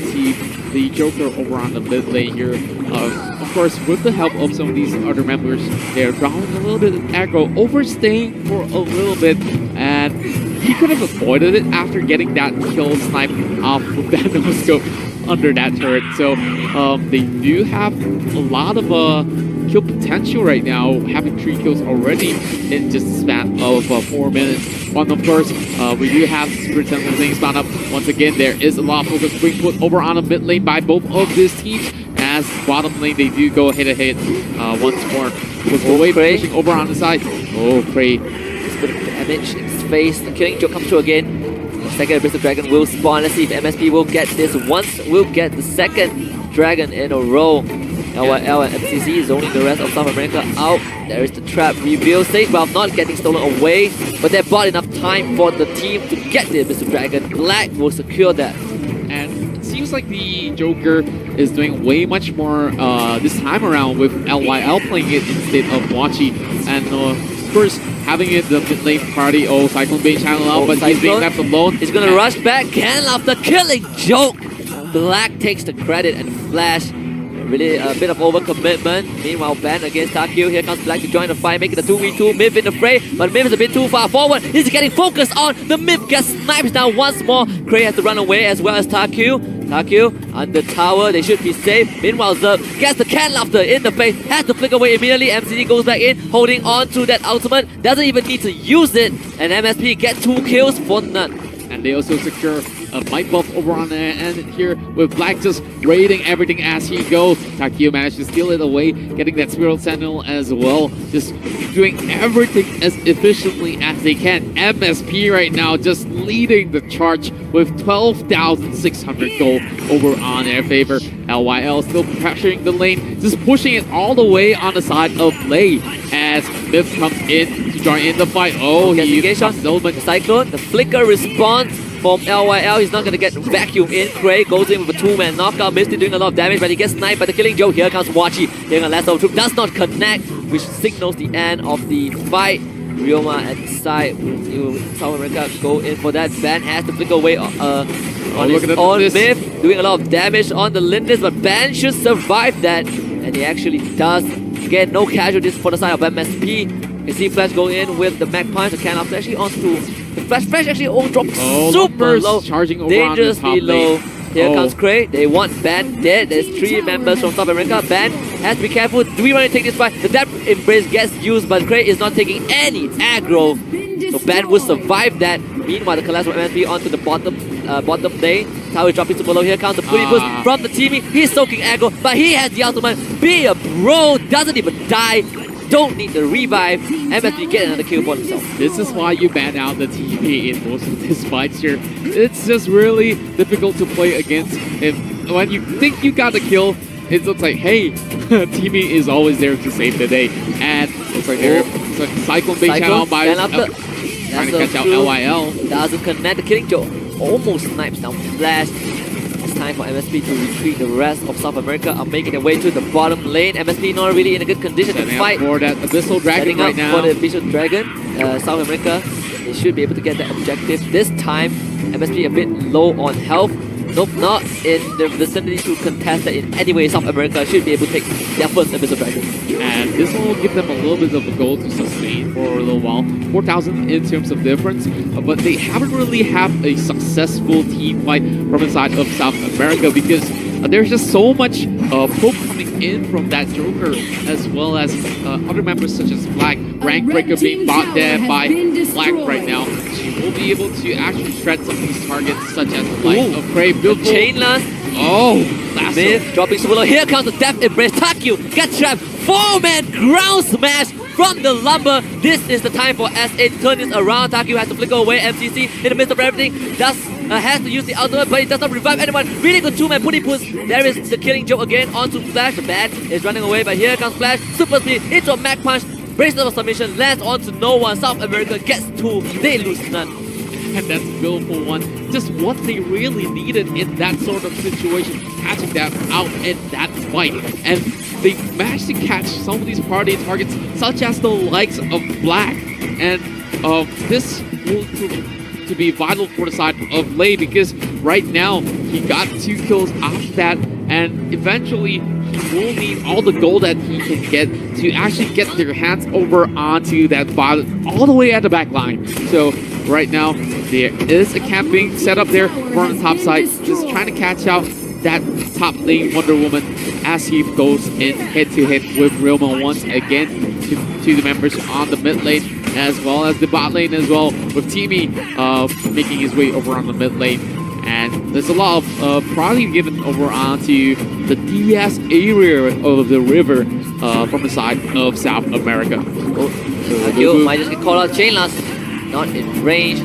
the Joker over on the mid lane here. Of course, with the help of some of these other members, they're drawing a little bit of aggro, overstaying for a little bit, and he could have avoided it after getting that kill snipe off with that no-scope under that turret. So they do have a lot of kill potential right now, having 3 kills already in just a span of 4 minutes. And of course, we do have Spirit Sentinel being spawned up. Once again, there is a lot of focus being put over on the mid lane by both of these teams. As bottom lane, they do go head-to-head once more. With the wave pushing over on the side. Oh, Prey. It's a bit of damage in his face. The killing joke comes through again. The second Abyssal Dragon will spawn. Let's see if MSP will get this once. We'll get the second Dragon in a row. LYL and MCC zoning the rest of South America out. There is the trap reveal. Sage Valve not getting stolen away, but they bought enough time for the team to get the Abyssal Dragon. Black will secure that. And it seems like the Joker is doing way much more this time around with LYL playing it instead of Wachi. And of course, having it the mid lane party. Oh, Cyclone Bait channel out, but he's being left alone. He's gonna rush back. Can off the killing joke. Black takes the credit and Flash. Really a bit of overcommitment. Meanwhile, Ben against Takyu. Here comes Black to join the fight, making the 2v2. Myth in the fray, but Myth is a bit too far forward. He's getting focused on. The Myth gets sniped down once more. Cray has to run away as well as Takyu. Takyu on the tower. They should be safe. Meanwhile, Zerg gets the can laughter in the face. Has to flick away immediately. MCD goes back in, holding on to that ultimate. Doesn't even need to use it. And MSP get 2 kills for none. And they also secure a might buff over on the end here with Black just raiding everything as he goes. Takio managed to steal it away, getting that Spirit Sentinel as well. Just doing everything as efficiently as they can. MSP right now just leading the charge with 12,600 gold over on their favor. LYL still pressuring the lane, just pushing it all the way on the side of Lei as Myth comes in to join in the fight. Oh, he uses the Cyclone, the flicker response from LYL. He's not going to get vacuum in. Craig goes in with a 2-man knockout. Misty doing a lot of damage, but he gets sniped by the killing joke. Here comes Wachi. Here on last of troop does not connect. which signals the end of the fight. Ryoma at the side, South America go in for that. Ban has to flick away on his own Myth, doing a lot of damage on the Lindis, but Ban should survive that, and he actually does. Again, no casualties for the side of MSP. You see Flash go in with the Mag Punch, the can of actually onto the Flash. Flash actually dropped super low, charging over dangerously low. Here comes Cray. They want Ban dead. There's 3 members from South America. Ban has to be careful. Do we want to take this fight? The Depth Embrace gets used, but Cray is not taking any aggro. So Ban will survive that. Meanwhile, the collapse from MSP onto the bottom lane. Tower is dropping super low. Here comes the fully boost from the teamie. He's soaking aggro, but he has the ultimate. Be a bro. Doesn't even die. Don't need the revive. MSP get another kill for himself. This is why you ban out the TP in most of these fights here. It's just really difficult to play against. When you think you got the kill, it looks like, hey, TP is always there to save the day. And looks like it's like Cyclone bait channel by trying to catch out LYL. Doesn't connect. The killing joke almost snipes down Flash. It's time for MSP to retreat. The rest of South America are making their way to the bottom lane. MSP not really in a good condition to fight. For that Abyssal Dragon right now. For the Abyssal Dragon, South America, they should be able to get that objective. This time, MSP a bit low on health. Nope, not in the vicinity to contest that in any way. South America should be able to take their first Abyssal Dragon. And this one will give them a little bit of a goal to sustain for a little while. 4,000 in terms of difference, but they haven't really had a successful team fight from the side of South America because there's just so much poke coming in from that Joker, as well as other members such as Black. Rank Breaker being bought there by Black right now. She will be able to actually shred some of these targets, such as the light of Prey. Chain last. Myth dropping super low. Here comes the Death Embrace. Takyu gets trapped. 4-man ground smash from the Lumber. This is the time for SA to turn this around. Takyu has to flicker away. MCC in the midst of everything has to use the ultimate, but it does not revive anyone. Really good 2-man putty push. There is the killing joke again onto Flash. The Bad is running away, but here comes Flash. Super speed into a Mag Punch. Bracelet of submission lands onto no one. South America gets 2. They lose none. And that's beautiful one. Just what they really needed in that sort of situation, catching that out in that fight. And they managed to catch some of these party targets, such as the likes of Black. And this will prove to be vital for the side of Lei, because right now he got 2 kills off that, and eventually he will need all the gold that he can get to actually get their hands over onto that bot all the way at the back line. So right now there is a camping set up there on the top side, just trying to catch out that top lane Wonder Woman as he goes in head-to-head with Ryoma once again to the members on the mid lane, as well as the bot lane as well, with teamie making his way over on the mid lane. And there's a lot of probably given over onto the DS area of the river from the side of South America. Takyu might just get called out. Chain last, not in range.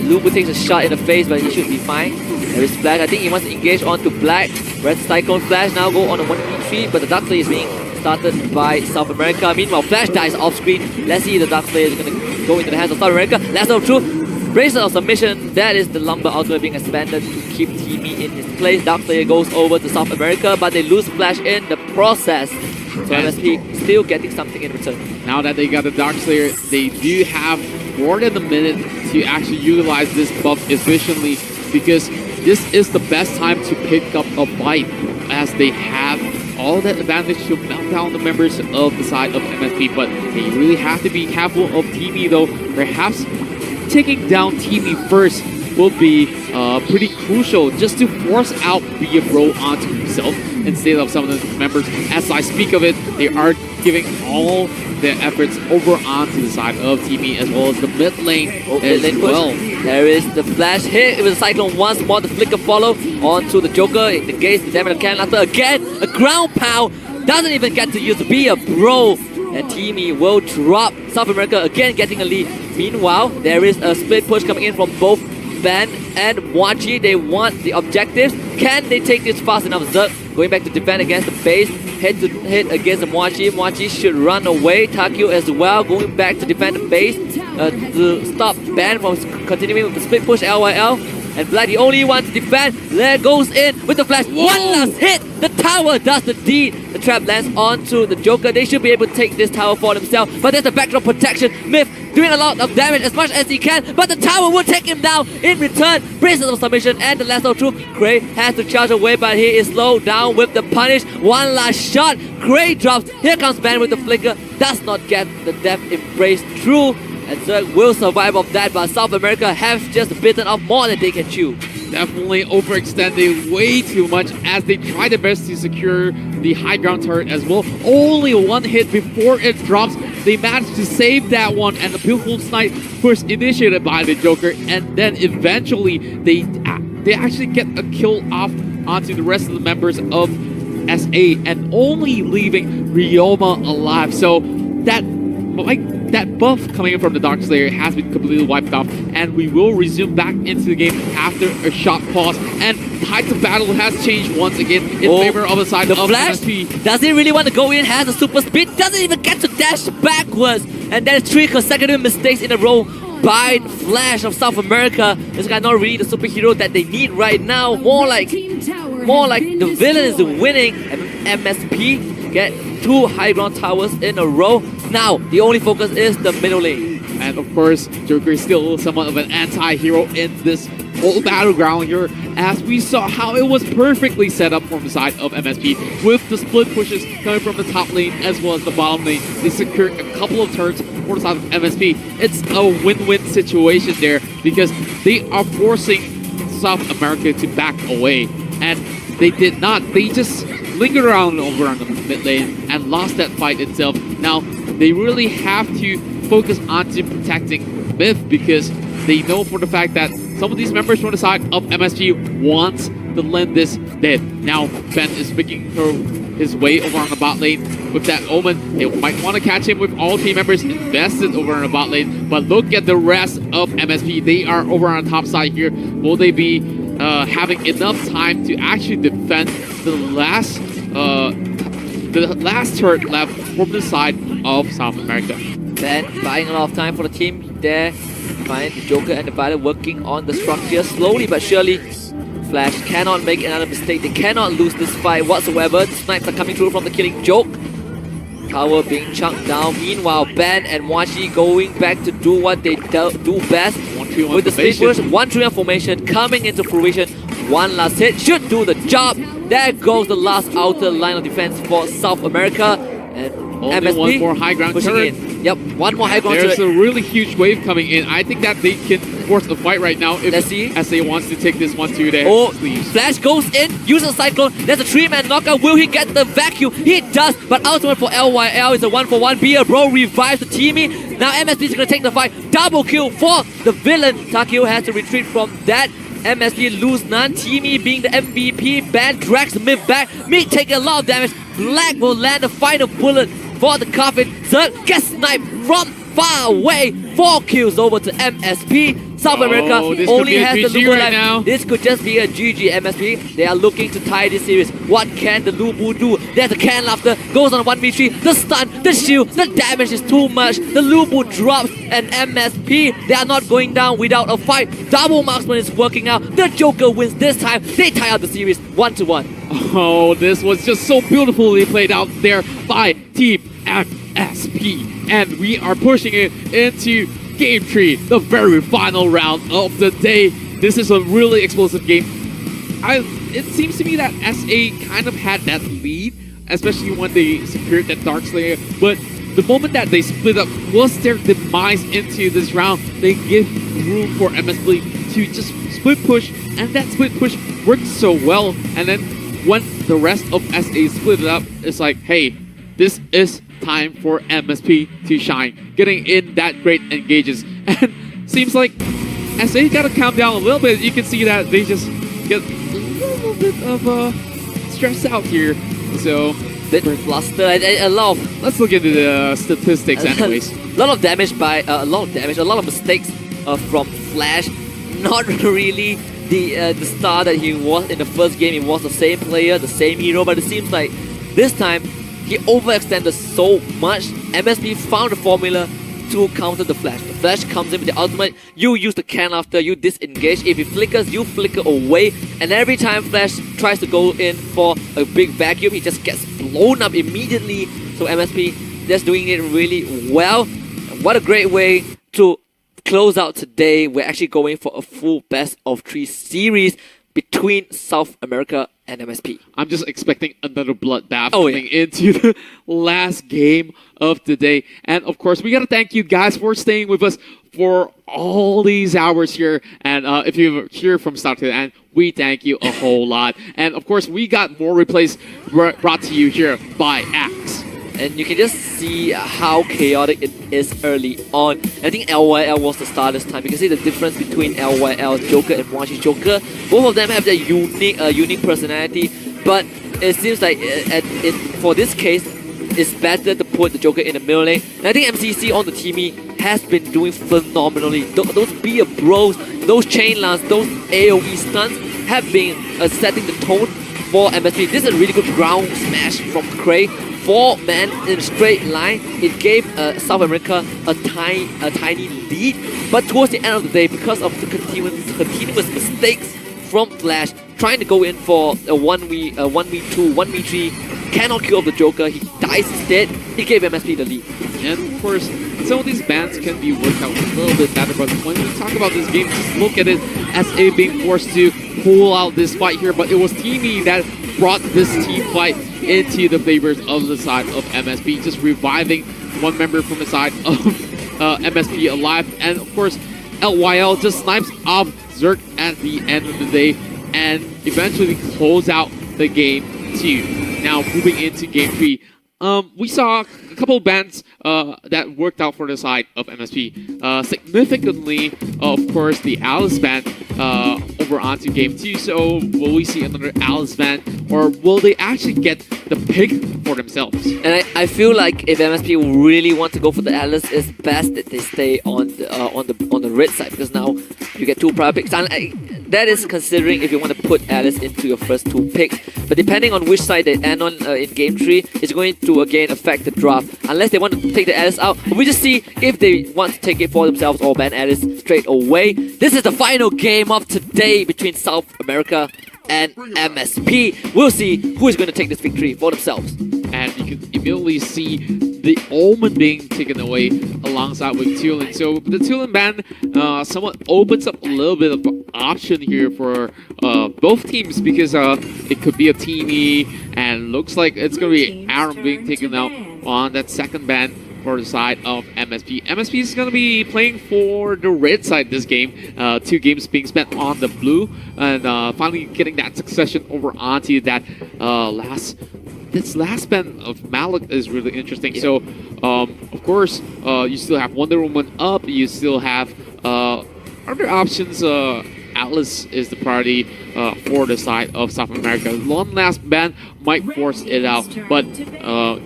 Lubu takes a shot in the face, but he should be fine. There is Flash. I think he wants to engage onto Black. Red Cyclone Flash now go on a 1v3, but the Dark Slayer is being started by South America. Meanwhile, Flash dies off screen. Let's see if the Dark Slayer is going to go into the hands of South America. Last of truth. Bracelet of submission, that is the Lumber ultimate being expanded to keep teamie in his place. Dark Slayer goes over to South America, but they lose Flash in the process. So MSP still getting something in return. Now that they got the Dark Slayer, they do have more than a minute to actually utilize this buff efficiently, because this is the best time to pick up a fight, as they have all that advantage to melt down the members of the side of MSP. But they really have to be careful of teamie though. Perhaps taking down teamie first will be pretty crucial, just to force out Be a Bro onto himself instead of some of the members. As I speak of it, they are giving all their efforts over onto the side of teamie, as well as the mid lane as well. There is the Flash hit with the Cyclone once more. The flicker follow onto the Joker. It negates the damage of Cannon Latter. Again, a ground pound. Doesn't even get to use Be a Bro. And teamie will drop. South America again getting a lead. Meanwhile, there is a split push coming in from both Ban and Mwachi. They want the objectives. Can they take this fast enough? Zerk going back to defend against the base. Head to head against the Mwachi. Mwachi should run away. Takyu as well going back to defend the base to stop Ban from continuing with the split push LYL. And Black the only one to defend. There goes in with the Flash. Whoa. One last hit. The tower tower does the deed. The trap lands onto the Joker. They should be able to take this tower for themselves, but there's a backdrop protection. Myth doing a lot of damage as much as he can, but the tower will take him down in return. Braces of submission and the lasso through. Gray has to charge away, but he is slowed down with the punish. One last shot. Gray drops. Here comes Ben with the flicker. Does not get the death embrace through. And Zerg will survive of that, but South America have just bitten off more than they can chew. Definitely overextended way too much as they try their best to secure the high ground turret as well. Only one hit before it drops. They managed to save that one, and the beautiful snipe first initiated by the Joker, and then eventually they actually get a kill off onto the rest of the members of SA, and only leaving Ryoma alive. So that buff coming in from the Darkslayer has been completely wiped off, and we will resume back into the game after a short pause. And Tides of Battle has changed once again in favor of the side of Flash. MSP. Does he really want to go in? Has a super speed. Doesn't even get to dash backwards. And there's 3 consecutive mistakes in a row by Flash of South America. This guy not really the superhero that they need right now. More like the villain is winning, and MSP get 2 high ground towers in a row. Now the only focus is the middle lane. And of course, Joker is still somewhat of an anti-hero in this whole battleground here, as we saw how it was perfectly set up from the side of MSP with the split pushes coming from the top lane as well as the bottom lane. They secured a couple of turns for the side of MSP. It's a win-win situation there because they are forcing South America to back away, and they did not. They just lingered around over on the mid lane and lost that fight itself. Now they really have to focus on protecting Myth, because they know for the fact that some of these members from the side of MSG want to lend this dead. Now Ben is picking his way over on the bot lane with that Omen. They might want to catch him with all team members invested over on the bot lane, but look at the rest of MSP. They are over on the top side here. Will they be having enough time to actually defend the last turret left from the side of South America? Ben buying a lot of time for the team there. Find the Joker and the Violet working on the structure slowly but surely. Flash cannot make another mistake. They cannot lose this fight whatsoever. The snipes are coming through from the killing joke. Tower being chunked down. Meanwhile, Ben and Washi going back to do what they do best. With the split push, 1-3-1 formation coming into fruition. One last hit should do the job. There goes the last outer line of defense for South America. And only MSP one more high ground turret. In. Yep, one more high ground There's turret. a really huge wave coming in. I think that they can force the fight right now if Let's see. SA wants to take this one to their sleeves. Flash goes in, uses a cyclone. There's a 3-man knockout. Will he get the vacuum? He does, but ultimate for LYL is a 1-for-1. Be a bro revives the teammate. Now MSP is going to take the fight. Double kill for the villain. Takio has to retreat from that. MSP lose none. Teamy being the MVP. Ben drags Myth back. Myth taking a lot of damage. Black will land the final bullet for the coffin. Zerg gets sniped from far away. 4 kills over to MSP. South America only has the Lubu right now. This could just be a GG MSP. They are looking to tie this series. What can the Lubu do? There's a can laughter. Goes on 1v3. The stun, the shield, the damage is too much. The Lubu drops, and MSP, they are not going down without a fight. Double marksman is working out. The Joker wins this time. They tie up the series 1-1. Oh, this was just so beautifully played out there by Team MSP. And we are pushing it into Game 3, the very final round of the day. This is a really explosive game. It seems to me that SA kind of had that lead, especially when they secured that Darkslayer. But the moment that they split up was their demise into this round. They give room for MSP to just split push, and that split push worked so well. And then when the rest of SA split it up, it's like, hey, this is time for MSP to shine. Getting in that great engages. And seems like SA got to calm down a little bit. You can see that they just get a little bit of stressed out here. So Bit flustered. A lot of let's look into the statistics anyways. a lot of damage by a lot of mistakes from Flash. Not really the star that he was in the first game. He was the same player, the same hero, but it seems like this time he overextended so much. MSP found the formula to counter the Flash. The Flash comes in with the ultimate, you use the can after, you disengage. If it flickers, you flicker away. And every time Flash tries to go in for a big vacuum, he just gets blown up immediately. So MSP just doing it really well. And what a great way to close out today. We're actually going for a full best of 3 series between South America and MSP. I'm just expecting another bloodbath coming into the last game of the day. And of course, we got to thank you guys for staying with us for all these hours here. And if you're here from start to the end, we thank you a whole lot. And of course, we got more replays brought to you here by Axe. And you can just see how chaotic it is early on. I think LYL was the star this time. You can see the difference between LYL Joker and Washi Joker. Both of them have their unique personality, but it seems like for this case, it's better to put the Joker in the middle lane. And I think MCC on the teamy has been doing phenomenally. Those Be A Bros, those chain lance, those AoE stunts have been setting the tone for MSP. This is a really good ground smash from Cray. 4 men in a straight line. It gave South America a tiny lead, but towards the end of the day, because of the continuous mistakes from Flash, trying to go in for a 1v2, 1v3, cannot kill off the Joker. He dies instead. He gave MSP the lead. And of course, some of these bans can be worked out a little bit better, but when we talk about this game, just look at it as a being forced to pull out this fight here. But it was Teamy that brought this team fight into the favors of the side of MSP, just reviving one member from the side of MSP alive. And of course, LYL just snipes off Zerk at the end of the day and eventually close out the game 2. Now moving into game 3, we saw a couple of bans that worked out for the side of MSP. Significantly, of course, the Alice ban over onto game 2. So will we see another Alice ban, or will they actually get the pick for themselves? And I feel like if MSP really want to go for the Alice, it's best that they stay on the red side, because now you get 2 prior picks. And that is considering if you want to put Alice into your first 2 picks. But depending on which side they end on in game 3, it's going to again affect the draft. Unless they want to take the Alice out, we just see if they want to take it for themselves or ban Alice straight away. This is the final game of today between South America and MSP. We'll see who is going to take this victory for themselves. And you can immediately see the Omen being taken away alongside with Tulin. So the Tulin ban somewhat opens up a little bit of option here for both teams, because it could be a teamy, and looks like it's going to be Aaron being taken out on that second ban for the side of MSP. MSP is going to be playing for the red side this game. 2 games being spent on the blue, and finally getting that succession over onto that this last ban of Malik is really interesting. Yeah. So, of course, you still have Wonder Woman up. You still have other options. Atlas is the priority for the side of South America. One last ban might force it out, but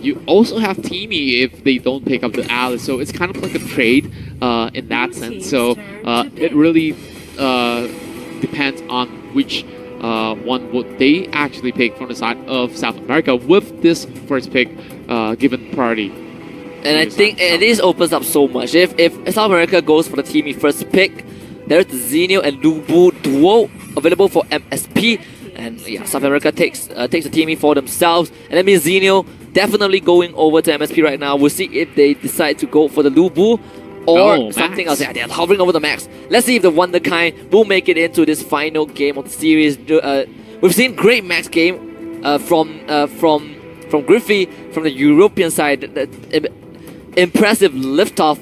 you also have Teamy if they don't pick up the Atlas. So it's kind of like a trade in that sense. So it really depends on which one would they actually pick from the side of South America with this first pick given priority. And I think this opens up so much. If South America goes for the Teamy first pick, there's the Xenio and Lubu duo available for MSP. And yeah, South America takes the Teamy for themselves. And that means Xenio definitely going over to MSP right now. We'll see if they decide to go for the Lubu or something else. Yeah, they're hovering over the Max. Let's see if the Wonderkind will make it into this final game of the series. We've seen great Max game from Griffey from the European side. Impressive liftoff.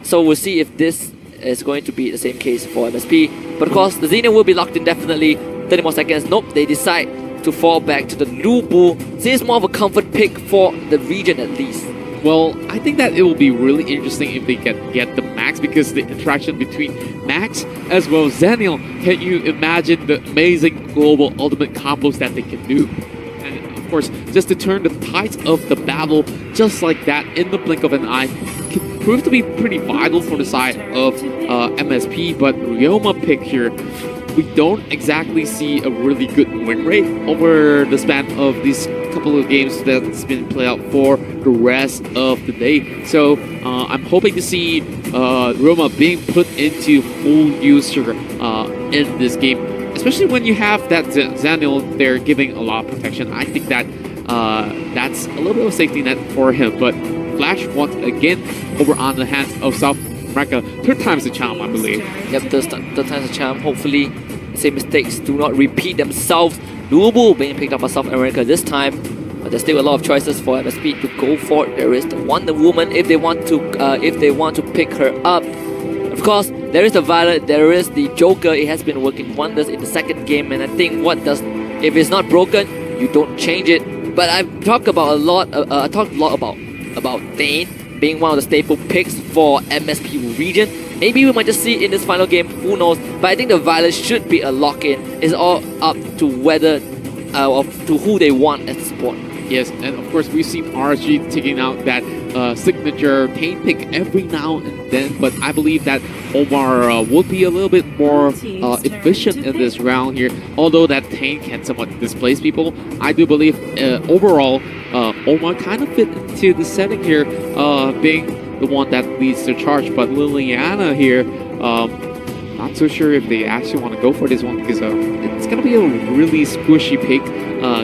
So we'll see if this is going to be the same case for MSP. But of course, the Xeno will be locked in definitely. 30 more seconds. Nope, they decide to fall back to the Lubu. Seems more of a comfort pick for the region at least. Well, I think that it will be really interesting if they get the Max, because the interaction between Max as well as Zenial, can you imagine the amazing global ultimate combos that they can do? And of course, just to turn the tides of the battle just like that in the blink of an eye can prove to be pretty vital for the side of MSP, but Ryoma pick here, we don't exactly see a really good win rate over the span of these couple of games that's been played out for the rest of the day. So I'm hoping to see Roma being put into full use here in this game, especially when you have that Zaniel there giving a lot of protection. I think that that's a little bit of a safety net for him. But Flash once again over on the hands of South America. Third time's the charm, I believe. Yep, third time's the charm. Hopefully, the same mistakes do not repeat themselves. Lubu being picked up by South America this time, but there's still a lot of choices for MSP to go for. There is the Wonder Woman if they want to pick her up. Of course, there is the Violet, there is the Joker. It has been working wonders in the second game, and I think if it's not broken, you don't change it. But I've talked about a lot. I talked a lot about Thane being one of the staple picks for MSP region. Maybe we might just see it in this final game, who knows. But I think the Violet should be a lock-in. It's all up to whether, to who they want as support. Yes, and of course we've seen RSG taking out that signature Thane pick every now and then, but I believe that Omar would be a little bit more efficient in this round here. Although that Thane can somewhat displace people, I do believe overall Omar kind of fit into the setting here, being the one that leads the charge. But Liliana here, not so sure if they actually want to go for this one, because it's going to be a really squishy pick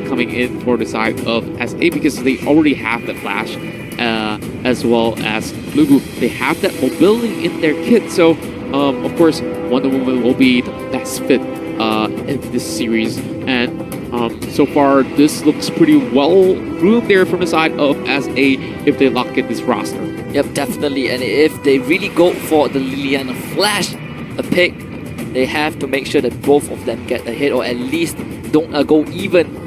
coming in for the side of SA, because they already have the Flash as well as Lugu. They have that mobility in their kit, so of course Wonder Woman will be the best fit in this series. And so far this looks pretty well groomed there from the side of SA if they lock in this roster. Yep, definitely. And if they really go for the Liliana Flash a pick, they have to make sure that both of them get a hit, or at least don't go even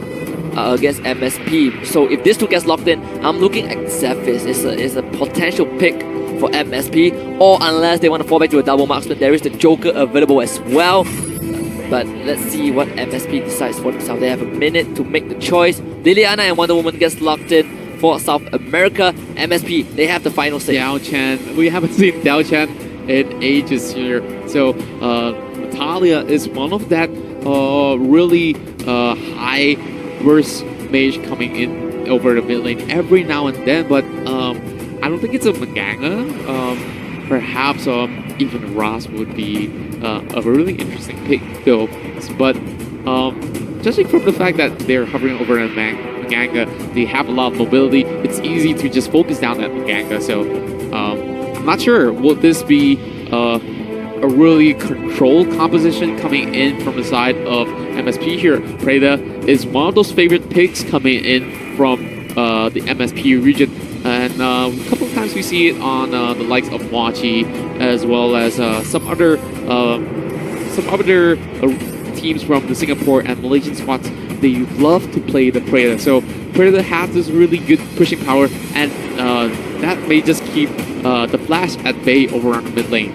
against MSP. So if this two gets locked in, I'm looking at Zephyrus is a potential pick for MSP, or unless they want to fall back to a double marksman, there is the Joker available as well. But let's see what MSP decides for themselves. They have a minute to make the choice. Liliana and Wonder Woman gets locked in for South America. MSP, they have the final say. Dao Chan, we haven't seen Dao Chan in ages here. So Natalia is one of that really high burst mage coming in over the mid lane every now and then, but I don't think it's a Maganga. Perhaps even Ross would be a really interesting pick though. But judging from the fact that they're hovering over a Maganga, they have a lot of mobility, it's easy to just focus down at Maganga. So I'm not sure, will this be a really controlled composition coming in from the side of MSP here? Preda is one of those favorite picks coming in from the MSP region, and a couple of times we see it on the likes of Mochi, as well as some other teams from the Singapore and Malaysian squads. They love to play the Preda, so Preda has this really good pushing power, and that may just keep the Flash at bay over on the mid lane.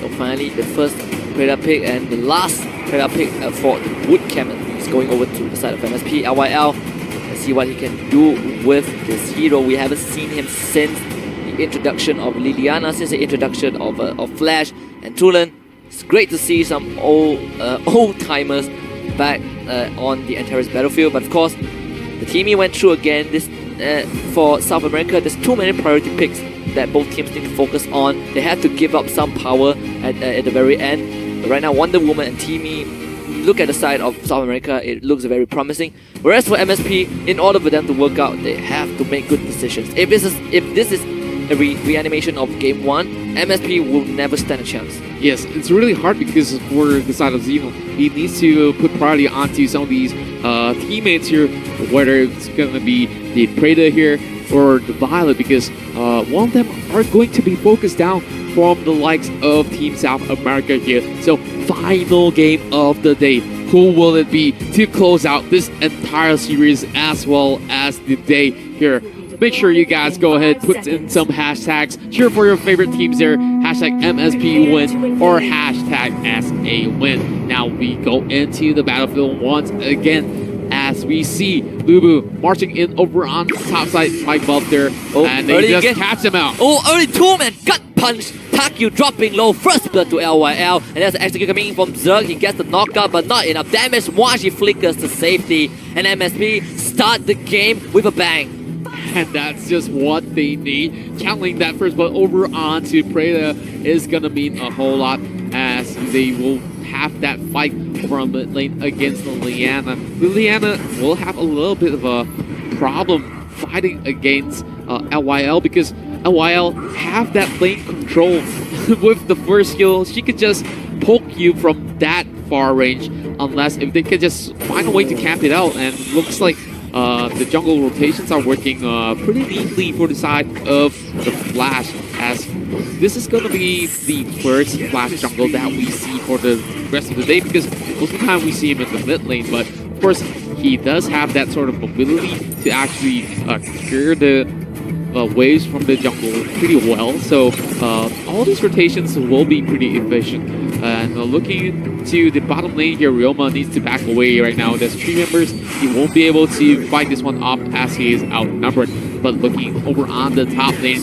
So finally, the first Preda pick and the last Preda pick for the Bootcamp is going over to the side of MSP. LYL, let's see what he can do with this hero. We haven't seen him since the introduction of Liliana, since the introduction of Flash and Tulan. It's great to see some old-timers back on the Antares battlefield. But of course, the team he went through again. This for South America, there's too many priority picks that both teams need to focus on. They have to give up some power at the very end. But right now, Wonder Woman and Teamy, look at the side of South America, it looks very promising. Whereas for MSP, in order for them to work out, they have to make good decisions. If this is a reanimation of Game 1, MSP will never stand a chance. Yes, it's really hard because for the side of Xeno, he needs to put priority onto some of these teammates here, whether it's going to be the Preda here or the Violet, because one of them are going to be focused down from the likes of Team South America here. So final game of the day. Who will it be to close out this entire series as well as the day here? Make sure you guys go ahead, put in some hashtags, cheer for your favorite teams there, hashtag MSP win or hashtag SA win. Now we go into the battlefield once again as we see Lubu marching in over on the top side, Mike Buff there, and they just catch him out. Oh, early 2-man got punch. Takyu dropping low, first blood to LYL, and there's an execute coming in from Zerg. He gets the knockout, but not enough damage. Washi flickers to safety, and MSP start the game with a bang. And that's just what they need. Channeling that first blood over onto Preda is going to mean a whole lot, as they will have that fight over on mid lane against Liliana. Liliana will have a little bit of a problem fighting against LYL, because LYL have that lane control. With the first skill, she could just poke you from that far range, unless if they could just find a way to camp it out. And looks like the jungle rotations are working pretty neatly for the side of the Flash, as this is going to be the first Flash jungle that we see for the rest of the day, because most of the time we see him in the mid lane, but of course he does have that sort of mobility to actually clear the waves from the jungle pretty well. So all these rotations will be pretty efficient. And looking to the bottom lane here, Ryoma needs to back away right now. There's 3 members. He won't be able to fight this one off as he is outnumbered. But looking over on the top lane,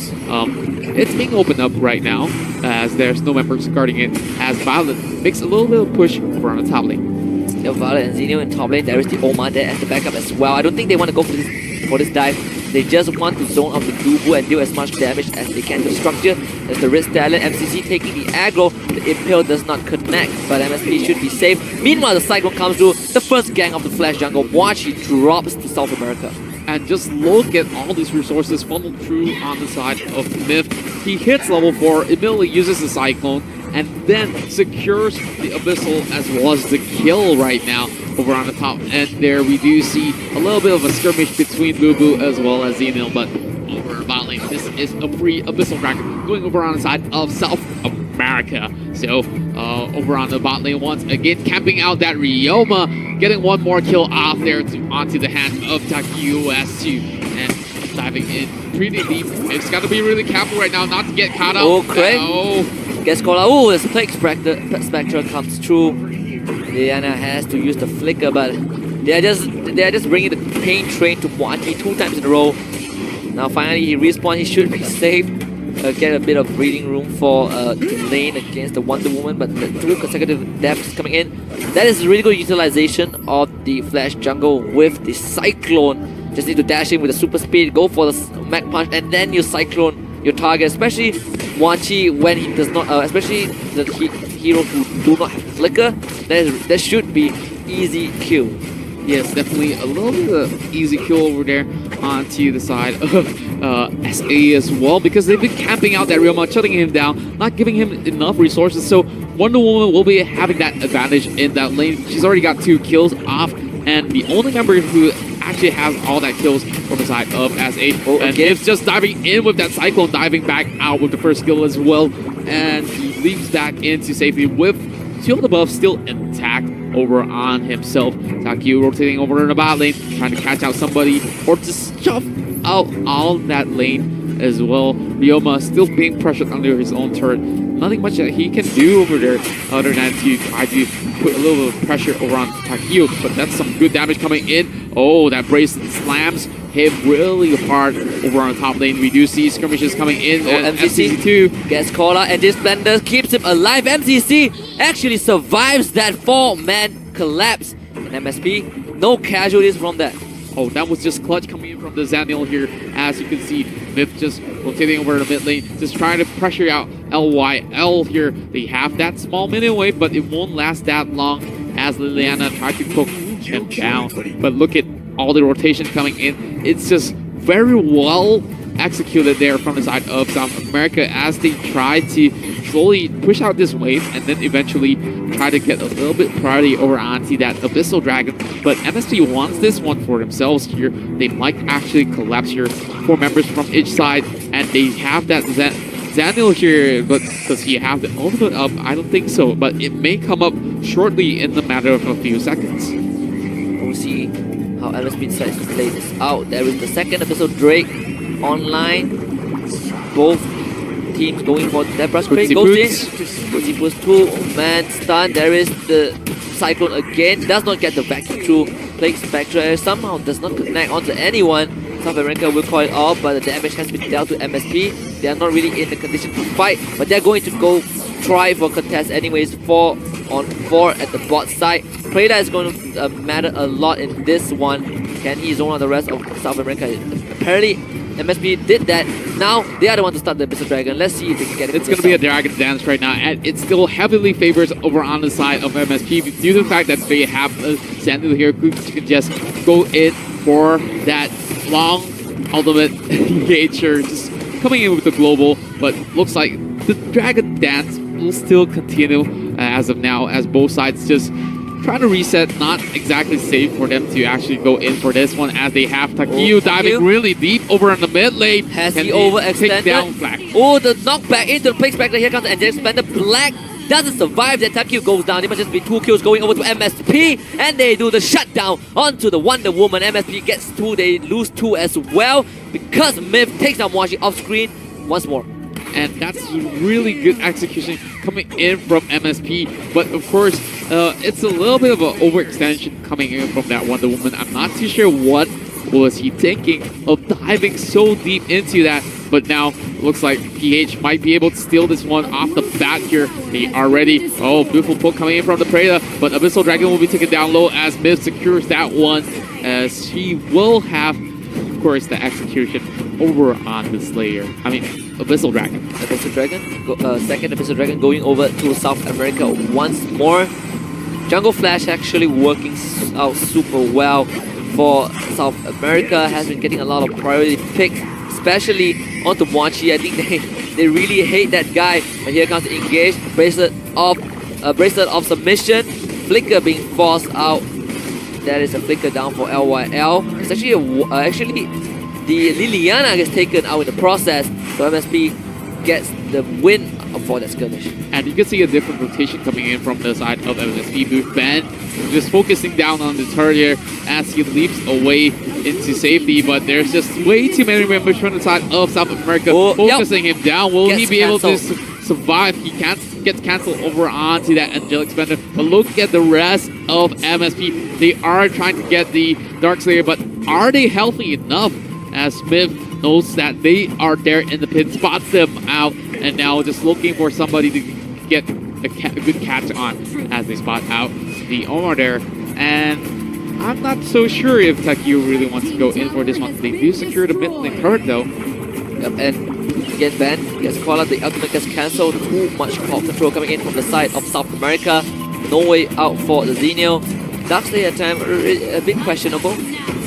it's being opened up right now as there's no members guarding it, as Violet makes a little bit of push over on the top lane. Still Violet and Zenio in top lane. There is the Oma there as the backup as well. I don't think they want to go for this dive. They just want to zone out the Dubu and deal as much damage as they can to the structure. There's the Risk Talent, MCC taking the aggro. The Impale does not connect, but MSP should be safe. Meanwhile, the Cyclone comes through. The first gang of the Flash jungle. Watch, he drops to South America. And just look at all these resources funneled through on the side of Myth. He hits level 4, immediately uses the Cyclone, and then secures the Abyssal as well as the kill right now over on the top. And there we do see a little bit of a skirmish between Bubu as well as Zenil, but over bot lane, this is a free Abyssal Dragon going over on the side of South America. So over on the bot lane once again, camping out that Ryoma, getting one more kill off there onto the hands of Takyu S2, and diving in pretty deep. It's got to be really careful right now not to get caught up. Okay. Gets called out. Oh, this Plague Spectre comes through. Diana has to use the flicker, but they are just bringing the pain train to Wati 2 times in a row. Now finally he respawns. He should be safe. Get a bit of breathing room for the lane against the Wonder Woman, but the 2 consecutive deaths coming in. That is really good utilization of the Flash jungle with the Cyclone. Just need to dash in with the super speed, go for the Mag Punch, and then you Cyclone your target, especially Wanchi when he does not, especially the heroes who do not have flicker. That should be easy kill. Yes, definitely a little bit of easy kill over there onto the side of SA as well, because they've been camping out that Ryoma, shutting him down, not giving him enough resources. So Wonder Woman will be having that advantage in that lane. She's already got 2 kills off, and the only member who actually has all that kills from the side of SA. Oh, and it's just diving in with that Cyclone, diving back out with the first kill as well, and he leaps back into safety with 2 of the buffs still intact over on himself. Takyu rotating over in the bot lane, trying to catch out somebody or just shove out all that lane as well. Ryoma still being pressured under his own turret. Nothing much that he can do over there other than to try to put a little bit of pressure over on Takyu, but that's some good damage coming in. Oh, that bracelet slams him really hard over on the top lane. We do see skirmishes coming in. MCC2 gets called out, and this blender keeps him alive. MCC actually survives that 4-man collapse. And MSP, no casualties from that. Oh, that was just clutch coming in from the Zaniel here. As you can see, Myth just rotating over the mid lane, just trying to pressure out LYL here. They have that small minion wave, but it won't last that long as Liliana tried to poke him down. But look at all the rotation coming in. It's just very well executed there from the side of South America as they try to slowly push out this wave and then eventually try to get a little bit priority over onto that Abyssal Dragon. But MSP wants this one for themselves here. They might actually collapse here. 4 members from each side, and they have that Zaniel here, but does he have the ultimate up? I don't think so, but it may come up shortly in the matter of a few seconds. We'll see how MSP decides to play this out. There is the second episode Drake online. Both teams going for that brush break. Goes in. Footsie Boots 2-man stun. There is the Cyclone again. Does not get the vacuum through. Plague Spectre somehow does not connect onto anyone. South America will call it off, but the damage has been dealt to MSP. They are not really in the condition to fight, but they're going to go try for contest anyways. 4-on-4 at the bot side. Preda is going to matter a lot in this one. Can he zone out the rest of South America? Apparently, MSP did that. Now they are the one to start the Abyssal Dragon. Let's see if they can get it. It's going to be a Dragon Dance right now, and it still heavily favors over on the side of MSP due to the fact that they have Sandil here who can just go in for that long ultimate engager, just coming in with the global. But looks like the Dragon Dance will still continue as of now, as both sides just trying to reset. Not exactly safe for them to actually go in for this one, as they have Takiyu diving really deep over in the mid lane. Has he overextended? Take down Black. Oh, the knockback into the Plague Spectre. Here comes the Angelic Spectre. Black doesn't survive. Then Takiyu goes down. It must just be 2 kills going over to MSP, and they do the shutdown onto the Wonder Woman. MSP gets 2. They lose 2 as well because Myth takes down Moashi off screen once more. And that's really good execution coming in from MSP. But of course, it's a little bit of an overextension coming in from that Wonder Woman. I'm not too sure what was he thinking of diving so deep into that. But now looks like PH might be able to steal this one off the bat here. They are ready. Oh, beautiful poke coming in from the Preda. But Abyssal Dragon will be taken down low as Myth secures that one, as she will have, of course, the execution over on the Slayer. I mean, Abyssal Dragon. Abyssal Dragon, second Abyssal Dragon going over to South America once more. Jungle Flash actually working out super well for South America. Has been getting a lot of priority picks, especially onto Moachi. I think they really hate that guy. But here comes the engage, bracelet of submission, flicker being forced out. That is a flicker down for LYL. It's actually the Liliana gets taken out in the process, so MSP gets the win for that skirmish. And you can see a different rotation coming in from the side of MSP. Booth Ben just focusing down on the turret here as he leaps away into safety, but there's just way too many members from the side of South America focusing him down. Will he be able to survive? He gets cancelled over onto that Angelic Spectre. But look at the rest of MSP. They are trying to get the Dark Slayer, but are they healthy enough? As Smith knows that they are there in the pit, spots them out, and now just looking for somebody to get a good catch on as they spot out the Omar there. And I'm not so sure if Takiyu really wants to go in for this one. They do secure the mid lane turret though. Yep, and again Ben gets called out, the ultimate gets cancelled. Too much clock control coming in from the side of South America. No way out for the Xenio. Dark Slayer time a bit questionable.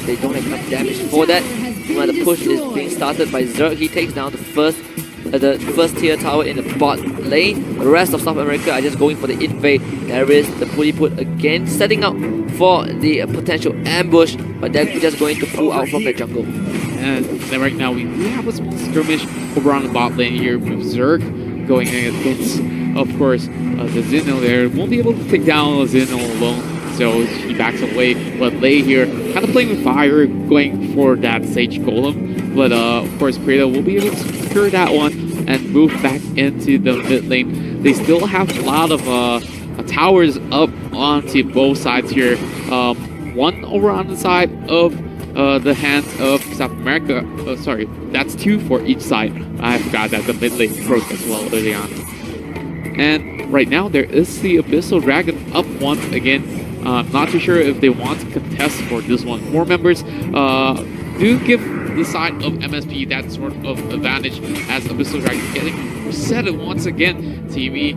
They don't have enough damage for that. The push is being started by Zerg. He takes down the first tier tower in the bot lane. The rest of South America are just going for the invade. There is the putty put again, setting up for the potential ambush, but they're just going to pull out from the jungle. And then right now we do have a small skirmish over on the bot lane here with Zerg going against, of course, the Xeno there. Won't be able to take down the Xeno alone. So he backs away, but Lei here kind of playing with fire, going for that Sage Golem. But of course, Preda will be able to secure that one and move back into the mid lane. They still have a lot of towers up onto both sides here. One over on the side of the hands of South America. Sorry, that's 2 for each side. I forgot that the mid lane broke as well early on. And right now there is the Abyssal Dragon up once again. Not too sure if they want to contest for this one. 4 members do give the side of MSP that sort of advantage as Abyssal Dragon getting reset once again. TV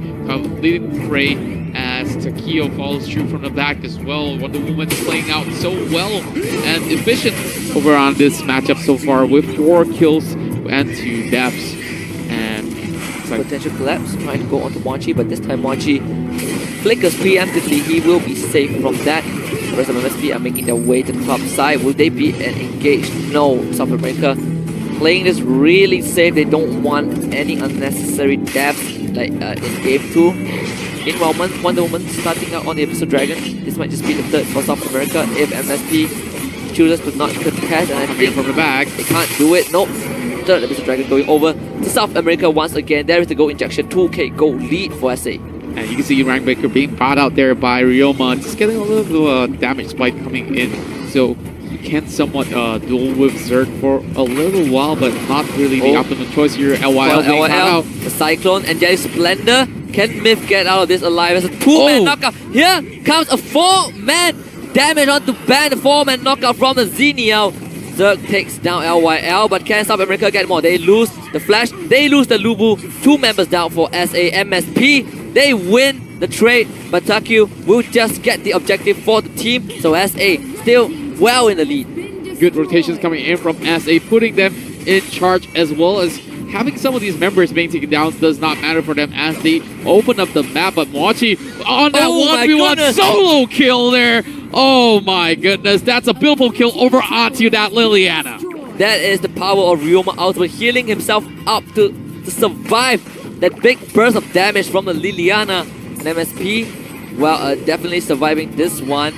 leading the fray as Takiyo follows through from the back as well. Wonder Woman playing out so well and efficient over on this matchup so far with 4 kills and 2 deaths. And it's like potential collapse, trying to go onto Moachi, but this time Moachi flickers preemptively. He will be safe from that. The rest of MSP are making their way to the top side. Will they be engaged? No. South America playing this really safe. They don't want any unnecessary deaths like in game 2. Meanwhile, Wonder Woman starting out on the Abyssal Dragon. This might just be the third for South America if MSP chooses to not contest. And I think from the back, they can't do it. Nope. Third Abyssal Dragon going over to South America once again. There is the gold injection. 2k gold lead for SA. And you can see Rangbreaker being brought out there by Ryoma, just getting a little bit of a damage spike coming in. So can somewhat duel with Zerg for a little while, but not really the optimum choice here. LYL being caught out. The Cyclone, Angelic Splendor. Can Myth get out of this alive as a 2-man knockout? Here comes a 4-man damage onto ban. The 4-man knockout from the Xenial. Zerg takes down LYL, but can South America get more? They lose the Flash, they lose the Lubu. 2 members down for SAMSP. They win the trade, but Takyu will just get the objective for the team. So SA still well in the lead. Good rotations coming in from SA, putting them in charge, as well as having some of these members being taken down does not matter for them as they open up the map. But Mochi on that 1v1 solo kill there. Oh my goodness, that's a beautiful kill over onto that Liliana. That is the power of Ryoma Ultimate, healing himself up to survive that big burst of damage from the Liliana. And MSP, well, definitely surviving this one.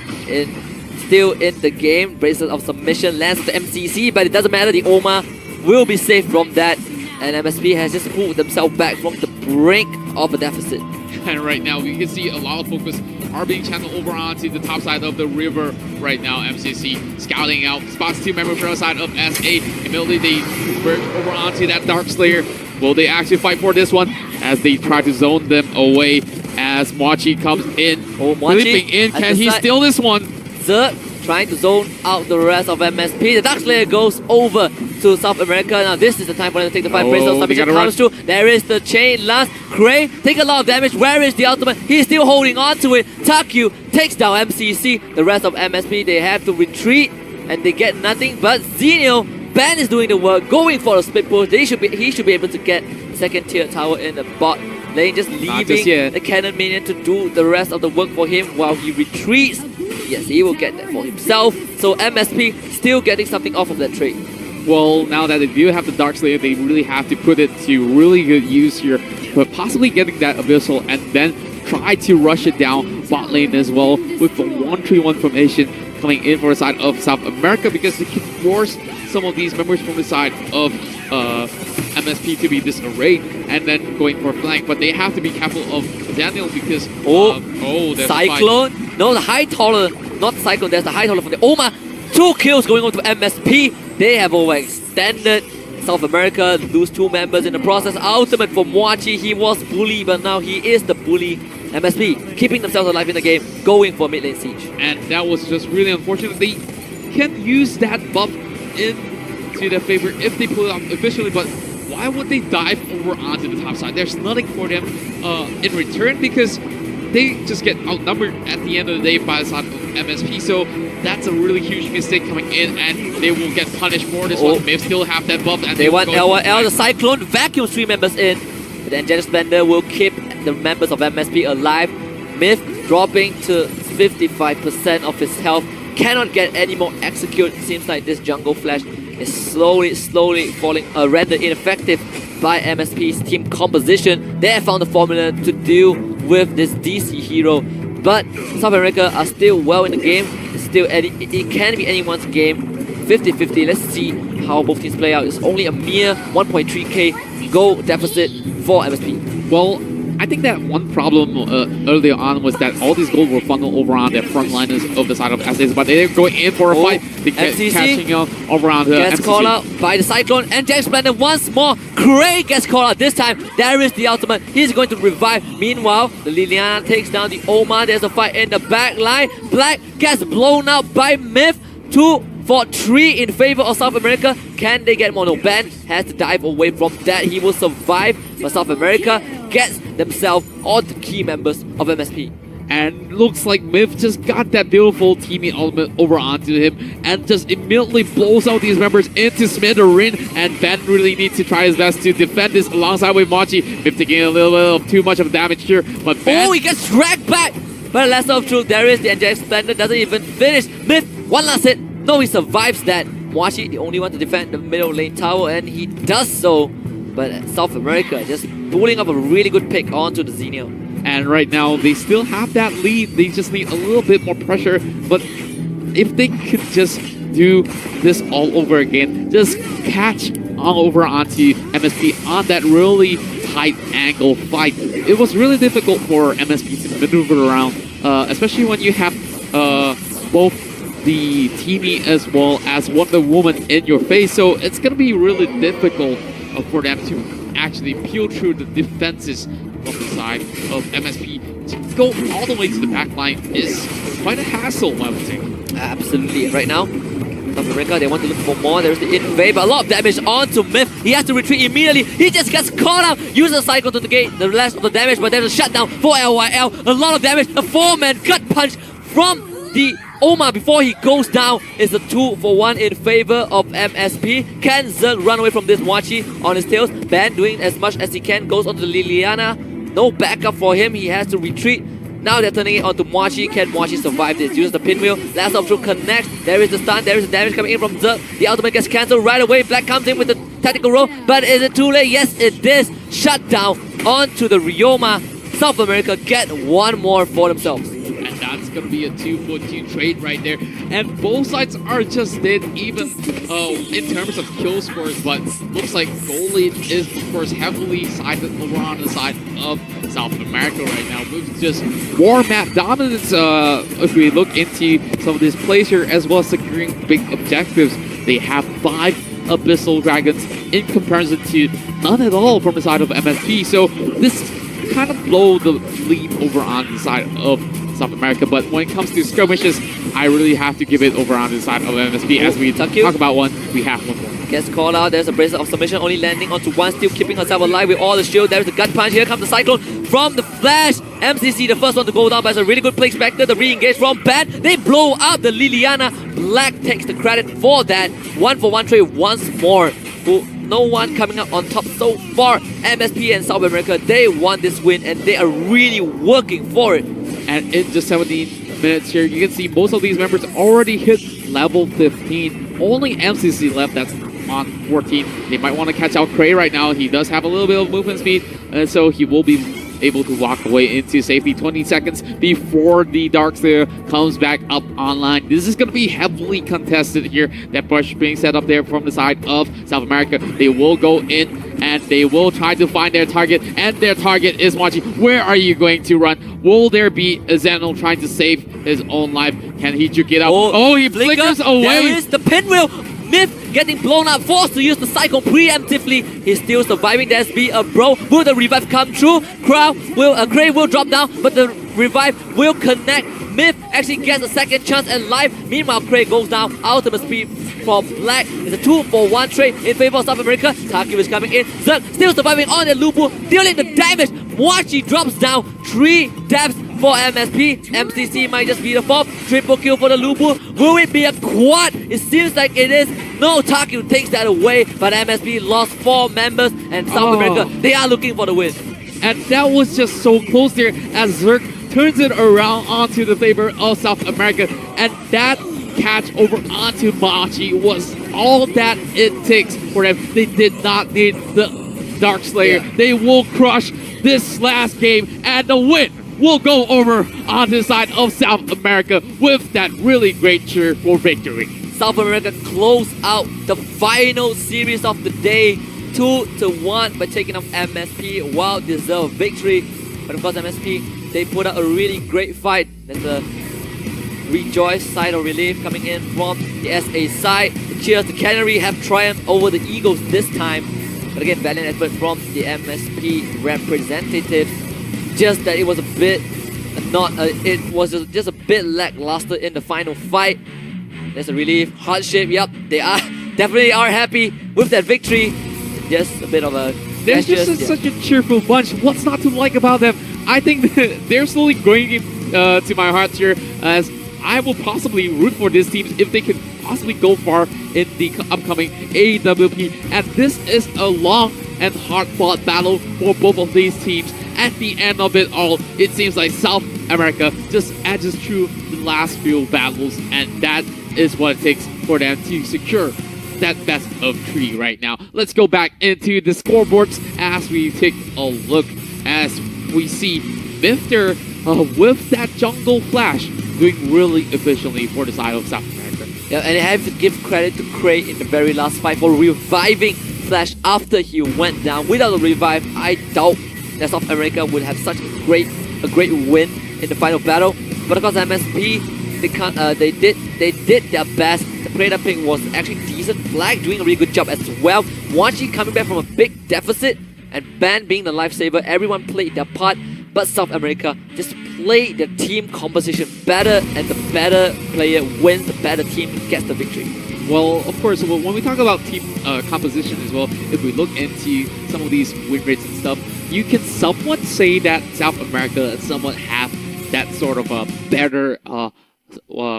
Still in the game, bracelet of submission lands to MCC, but it doesn't matter, the Oma will be safe from that. And MSP has just pulled themselves back from the brink of a deficit. And right now, we can see a lot of focus are being channeled over onto the top side of the river right now. MCC scouting out, spots 2 members from the side of SA. Immediately, they converge over onto that Dark Slayer. Will they actually fight for this one as they try to zone them away as Mochi comes in? Leaping in, can he steal this one? Zerg trying to zone out the rest of MSP. The Dark Slayer goes over to South America. Now this is the time for them to take the fight. Bracelet submission comes through. There is the chain last. Cray take a lot of damage. Where is the ultimate? He's still holding on to it. Takyu takes down MCC. The rest of MSP, they have to retreat and they get nothing. But Xenial, Ben is doing the work, going for a split push. He should be able to get second tier tower in the bot lane, just leaving the cannon minion to do the rest of the work for him while he retreats. Yes, he will get that for himself. So MSP still getting something off of that trade. Well, now that they do have the Dark Slayer, they really have to put it to really good use here, but possibly getting that Abyssal and then try to rush it down bot lane as well with the 1-3-1 formation coming in for the side of South America, because they can force some of these members from the side of MSP to be disarrayed and then going for a flank. But they have to be careful of Daniel because there's Cyclone. No, the high taller, not Cyclone. There's the high taller from the Oma. 2 kills going on to MSP. They have overextended. South America lose 2 members in the process. Ultimate for Mochi. He was bully, but now he is the bully. MSP keeping themselves alive in the game, going for mid lane siege. And that was just really unfortunate. They can use that buff into their favor if they pull it off efficiently, but why would they dive over onto the top side? There's nothing for them in return because they just get outnumbered at the end of the day by the side of MSP. So that's a really huge mistake coming in, and they will get punished for this one. They still have that buff, and they want LYL. The Cyclone vacuums 3 members in. The Angelic Splendor will keep the members of MSP alive. Myth dropping to 55% of his health. Cannot get any more execute. Seems like this jungle flash is slowly falling, rendered ineffective by MSP's team composition. They have found the formula to deal with this DC hero, but South America are still well in the game. It can be anyone's game. 50-50. Let's see how both teams play out. It's only a mere 1.3k goal deficit for MSP. Well, I think that one problem earlier on was that all these goals were funneled over on their frontliners of the side of SAs, but they're going in for a fight. They get catching up over on the gets called out by the Cyclone, and Jack Splendor once more. Craig gets called out this time. There is the ultimate. He's going to revive. Meanwhile, the Liliana takes down the Oma. There's a fight in the back line. Black gets blown out by Myth. 2-4-3 in favor of South America. Can they get more? No, Ben has to dive away from that. He will survive, but South America gets themselves all the key members of MSP. And looks like Myth just got that beautiful teaming element over onto him and just immediately blows out these members into smithereen. And Ben really needs to try his best to defend this alongside with Mochi. Myth taking a little bit of too much of damage here, but Ben... he gets dragged back! But last of truth, there is the Angelic Splendor, doesn't even finish. Myth, one last hit. No, he survives that. Mochi, the only one to defend the middle lane tower, and he does so. But South America just pulling up a really good pick onto the Xenial. And right now, they still have that lead. They just need a little bit more pressure. But if they could just do this all over again, just catch all over onto MSP on that really tight angle fight. It was really difficult for MSP to maneuver around, especially when you have both the teaming as well as Wonder Woman in your face. So it's going to be really difficult for them to actually peel through the defenses from the side of MSP. To go all the way to the back line is quite a hassle, I would think. Absolutely. Right now, South America, they want to look for more. There's the invade, but a lot of damage onto Myth. He has to retreat immediately. He just gets caught up. Uses the cycle to negate the rest of the damage, but there's a shutdown for LYL. A lot of damage. A 4-man gut punch from the Oma before he goes down. Is a 2-for-1 in favor of MSP. Can Zerg run away from this Mochi on his tails? Ben doing as much as he can. Goes onto the Liliana. No backup for him. He has to retreat. Now they're turning it onto Mochi. Can Mochi survive this? Uses the pinwheel. Last option connects. There is the stun. There is the damage coming in from Zerg. The ultimate gets cancelled right away. Black comes in with the tactical roll. But is it too late? Yes, it is. Shut down onto the Ryoma. South America get one more for themselves. And that's going to be a 2-for-2 trade right there. And both sides are just dead even in terms of kill scores. But looks like goalie is, of course, heavily sided over on the side of South America right now. With just war map dominance, if we look into some of these plays here, as well as securing big objectives. They have 5 Abyssal Dragons in comparison to none at all from the side of MSP. So this kind of blow the lead over on the side of South America, but when it comes to skirmishes, I really have to give it over on the side of MSP. As we talk about one, we have one more. Gets called out. There's a brace of submission, only landing onto one, still keeping herself alive with all the shield. There's the gut punch. Here comes the cyclone from the Flash. MCC, the first one to go down, but it's a really good play spectre. The re-engage from Bat. They blow up the Liliana. Black takes the credit for that. 1-for-1 trade once more. No one coming up on top so far. MSP and South America, they want this win and they are really working for it. And in just 17 minutes here, you can see most of these members already hit level 15. Only MCC left that's on 14. They might want to catch out Cray right now. He does have a little bit of movement speed, and so he will be able to walk away into safety 20 seconds before the Darkslayer comes back up online. This is going to be heavily contested here. That push being set up there from the side of South America. They will go in and they will try to find their target, and their target is Mochi. Where are you going to run? Will there be a Zeno trying to save his own life? Can he juke it out? Oh, he flickers away. There is the pinwheel. Myth getting blown up, forced to use the cycle preemptively. He's still surviving. There's be a bro. Will the revive come through? Cray will drop down, but the revive will connect. Myth actually gets a second chance at life. Meanwhile, Cray goes down. Ultimate speed for Black. It's a 2-for-1 trade in favor of South America. Taki is coming in. Zerg still surviving on their Lubu, dealing the damage. Mochi drops down. 3 deaths for MSP. MCC might just be the 4th. Triple kill for the Lubu. Will it be a quad? It seems like it is. No, Taki takes that away, but MSP lost 4 members, and South America, they are looking for the win. And that was just so close there as Zerg turns it around onto the favor of South America, and that catch over onto Mochi was all that it takes for them. They did not need the Darkslayer. Yeah. They will crush this last game, and the win will go over on the side of South America with that really great cheer for victory. South America close out the final series of the day 2-1 by taking off MSP. Well-deserved victory. But of course, MSP, they put out a really great fight. There's a rejoice sigh of relief coming in from the SA side. The Cheers, the Canary have triumphed over the Eagles this time. But again, valiant effort from the MSP representative. Just that it was a bit just a bit lackluster in the final fight. There's a relief, hardship. Yep, they are definitely are happy with that victory. Just a bit of a. They're just such a cheerful bunch. What's not to like about them? I think they're slowly going to my heart here, as I will possibly root for this team if they can possibly go far in the upcoming AWP. And this is a long and hard-fought battle for both of these teams. At the end of it all, it seems like South America just edges through the last few battles, and that is what it takes for them to secure that best of 3 right now. Let's go back into the scoreboards as we take a look, as we see Mifter with that jungle flash doing really efficiently for the side of South America. Yeah, and I have to give credit to Cray in the very last fight for reviving Flash after he went down. Without the revive, I doubt that South America would have such a great win in the final battle. But of course, MSP, they can't. They did their best. The Predator pick was actually decent. Black doing a really good job as well. Wanchi coming back from a big deficit, and Ban being the lifesaver. Everyone played their part, but South America just played the team composition better, and the better player wins. The better team gets the victory. Well, of course, when we talk about team composition as well, if we look into some of these win rates and stuff, you can somewhat say that South America somewhat have that sort of a better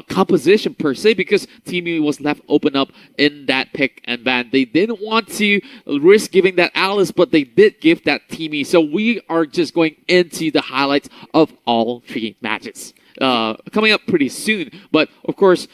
composition per se, because Team E was left open up in that pick and ban. They didn't want to risk giving that Alice, but they did give that Team E. So we are just going into the highlights of all 3 matches coming up pretty soon. But of course,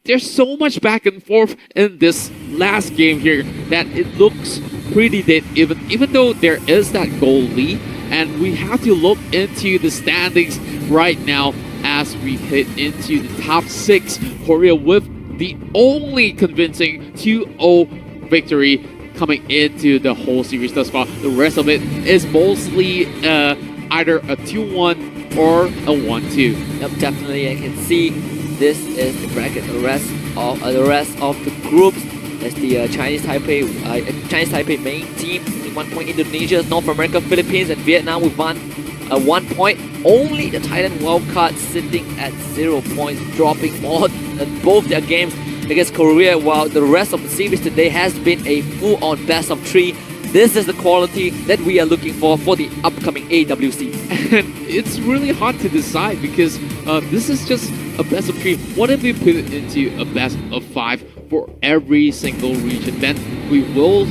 there's so much back and forth in this last game here that it looks pretty dead even though there is that goal lead. And we have to look into the standings right now as we hit into the top 6. Korea with the only convincing 2-0 victory coming into the whole series thus far. The rest of it is mostly either a 2-1 or a 1-2. Yep, definitely. I can see this is the bracket. The rest of the groups is the Chinese Taipei main team, 1 point. Indonesia, North America, Philippines, and Vietnam with 1 point. Only the Thailand wildcard sitting at 0 points, dropping more than both their games against Korea, while the rest of the series today has been a full-on best of 3. This is the quality that we are looking for the upcoming AWC. And it's really hard to decide because this is just a best of 3. What if we put it into a best of 5 for every single region? Then we will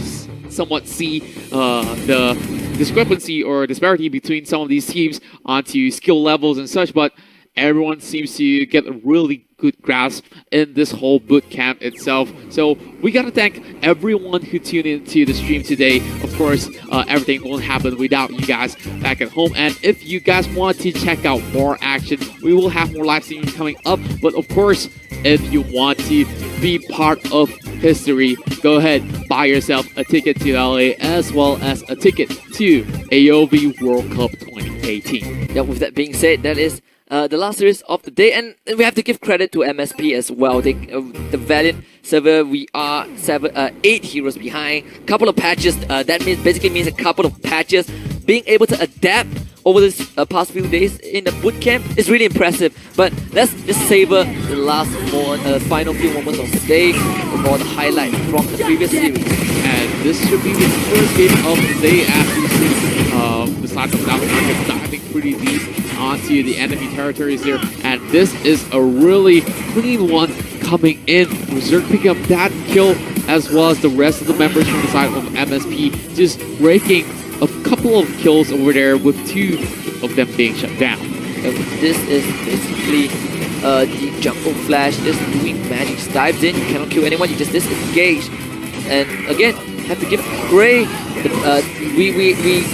somewhat see the discrepancy or disparity between some of these teams onto skill levels and such, but everyone seems to get a really good grasp in this whole boot camp itself. So we gotta thank everyone who tuned into the stream today. Of course, everything won't happen without you guys back at home. And if you guys want to check out more action, we will have more live streams coming up. But of course, if you want to be part of history, go ahead, buy yourself a ticket to LA as well as a ticket to AOV World Cup 2018. Yeah, with that being said, that is the last series of the day, and we have to give credit to MSP as well. The Valiant server, we are 8 heroes behind. Couple of patches. That basically means a couple of patches. Being able to adapt over this past few days in the bootcamp is really impressive. But let's just savor the last final few moments of the day for the highlight from the previous series. And this should be the first game of the day as we see the side of South America diving pretty deep onto the enemy territories here. And this is a really clean one coming in. Berserk picking up that kill as well as the rest of the members from the side of MSP just raking a couple of kills over there with 2 of them being shut down. This is basically the jungle flash just doing magic. Just dives in, you cannot kill anyone, you just disengage. And again, have to give Gray, we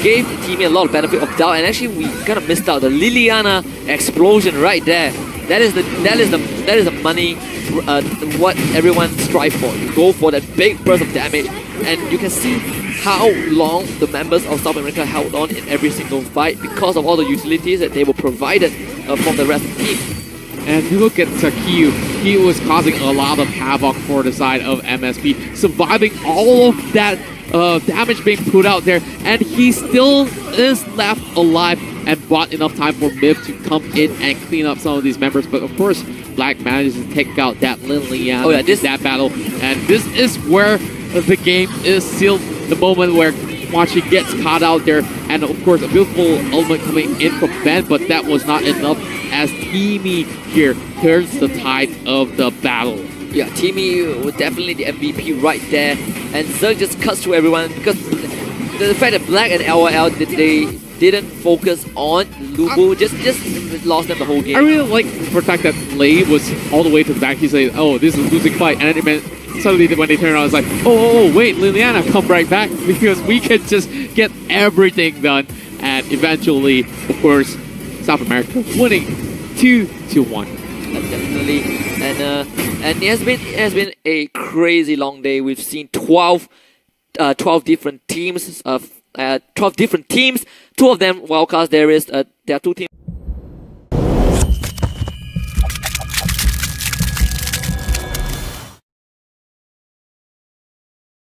gave Teamy a lot of benefit of doubt, and actually we kind of missed out the Liliana explosion right there. That is the money, what everyone strive for. You go for that big burst of damage, and you can see how long the members of South America held on in every single fight because of all the utilities that they were provided from the rest of the team. And you look at Takiyu, he was causing a lot of havoc for the side of MSP, surviving all of that damage being put out there, and he still is left alive and bought enough time for Miv to come in and clean up some of these members. But of course, Black manages to take out that Liliana in that battle, and this is where the game is sealed. The moment where Machi gets caught out there, and of course a beautiful element coming in from Ben, but that was not enough as Teamy here turns the tide of the battle. Yeah, Teamy was definitely the MVP right there, and Zerg just cuts through everyone because the fact that Black and LOL, they didn't focus on Lubu, just lost them the whole game. I really like the fact that Lei was all the way to the back. He said, oh, this is a losing fight, and then suddenly when they turn around, it's like, oh, wait, Liliana, come right back, because we can just get everything done. And eventually, of course, South America winning 2-1. Definitely, and it has been a crazy long day. We've seen 12 different teams, 12 different teams. 2 of them wildcards. There are 2 teams.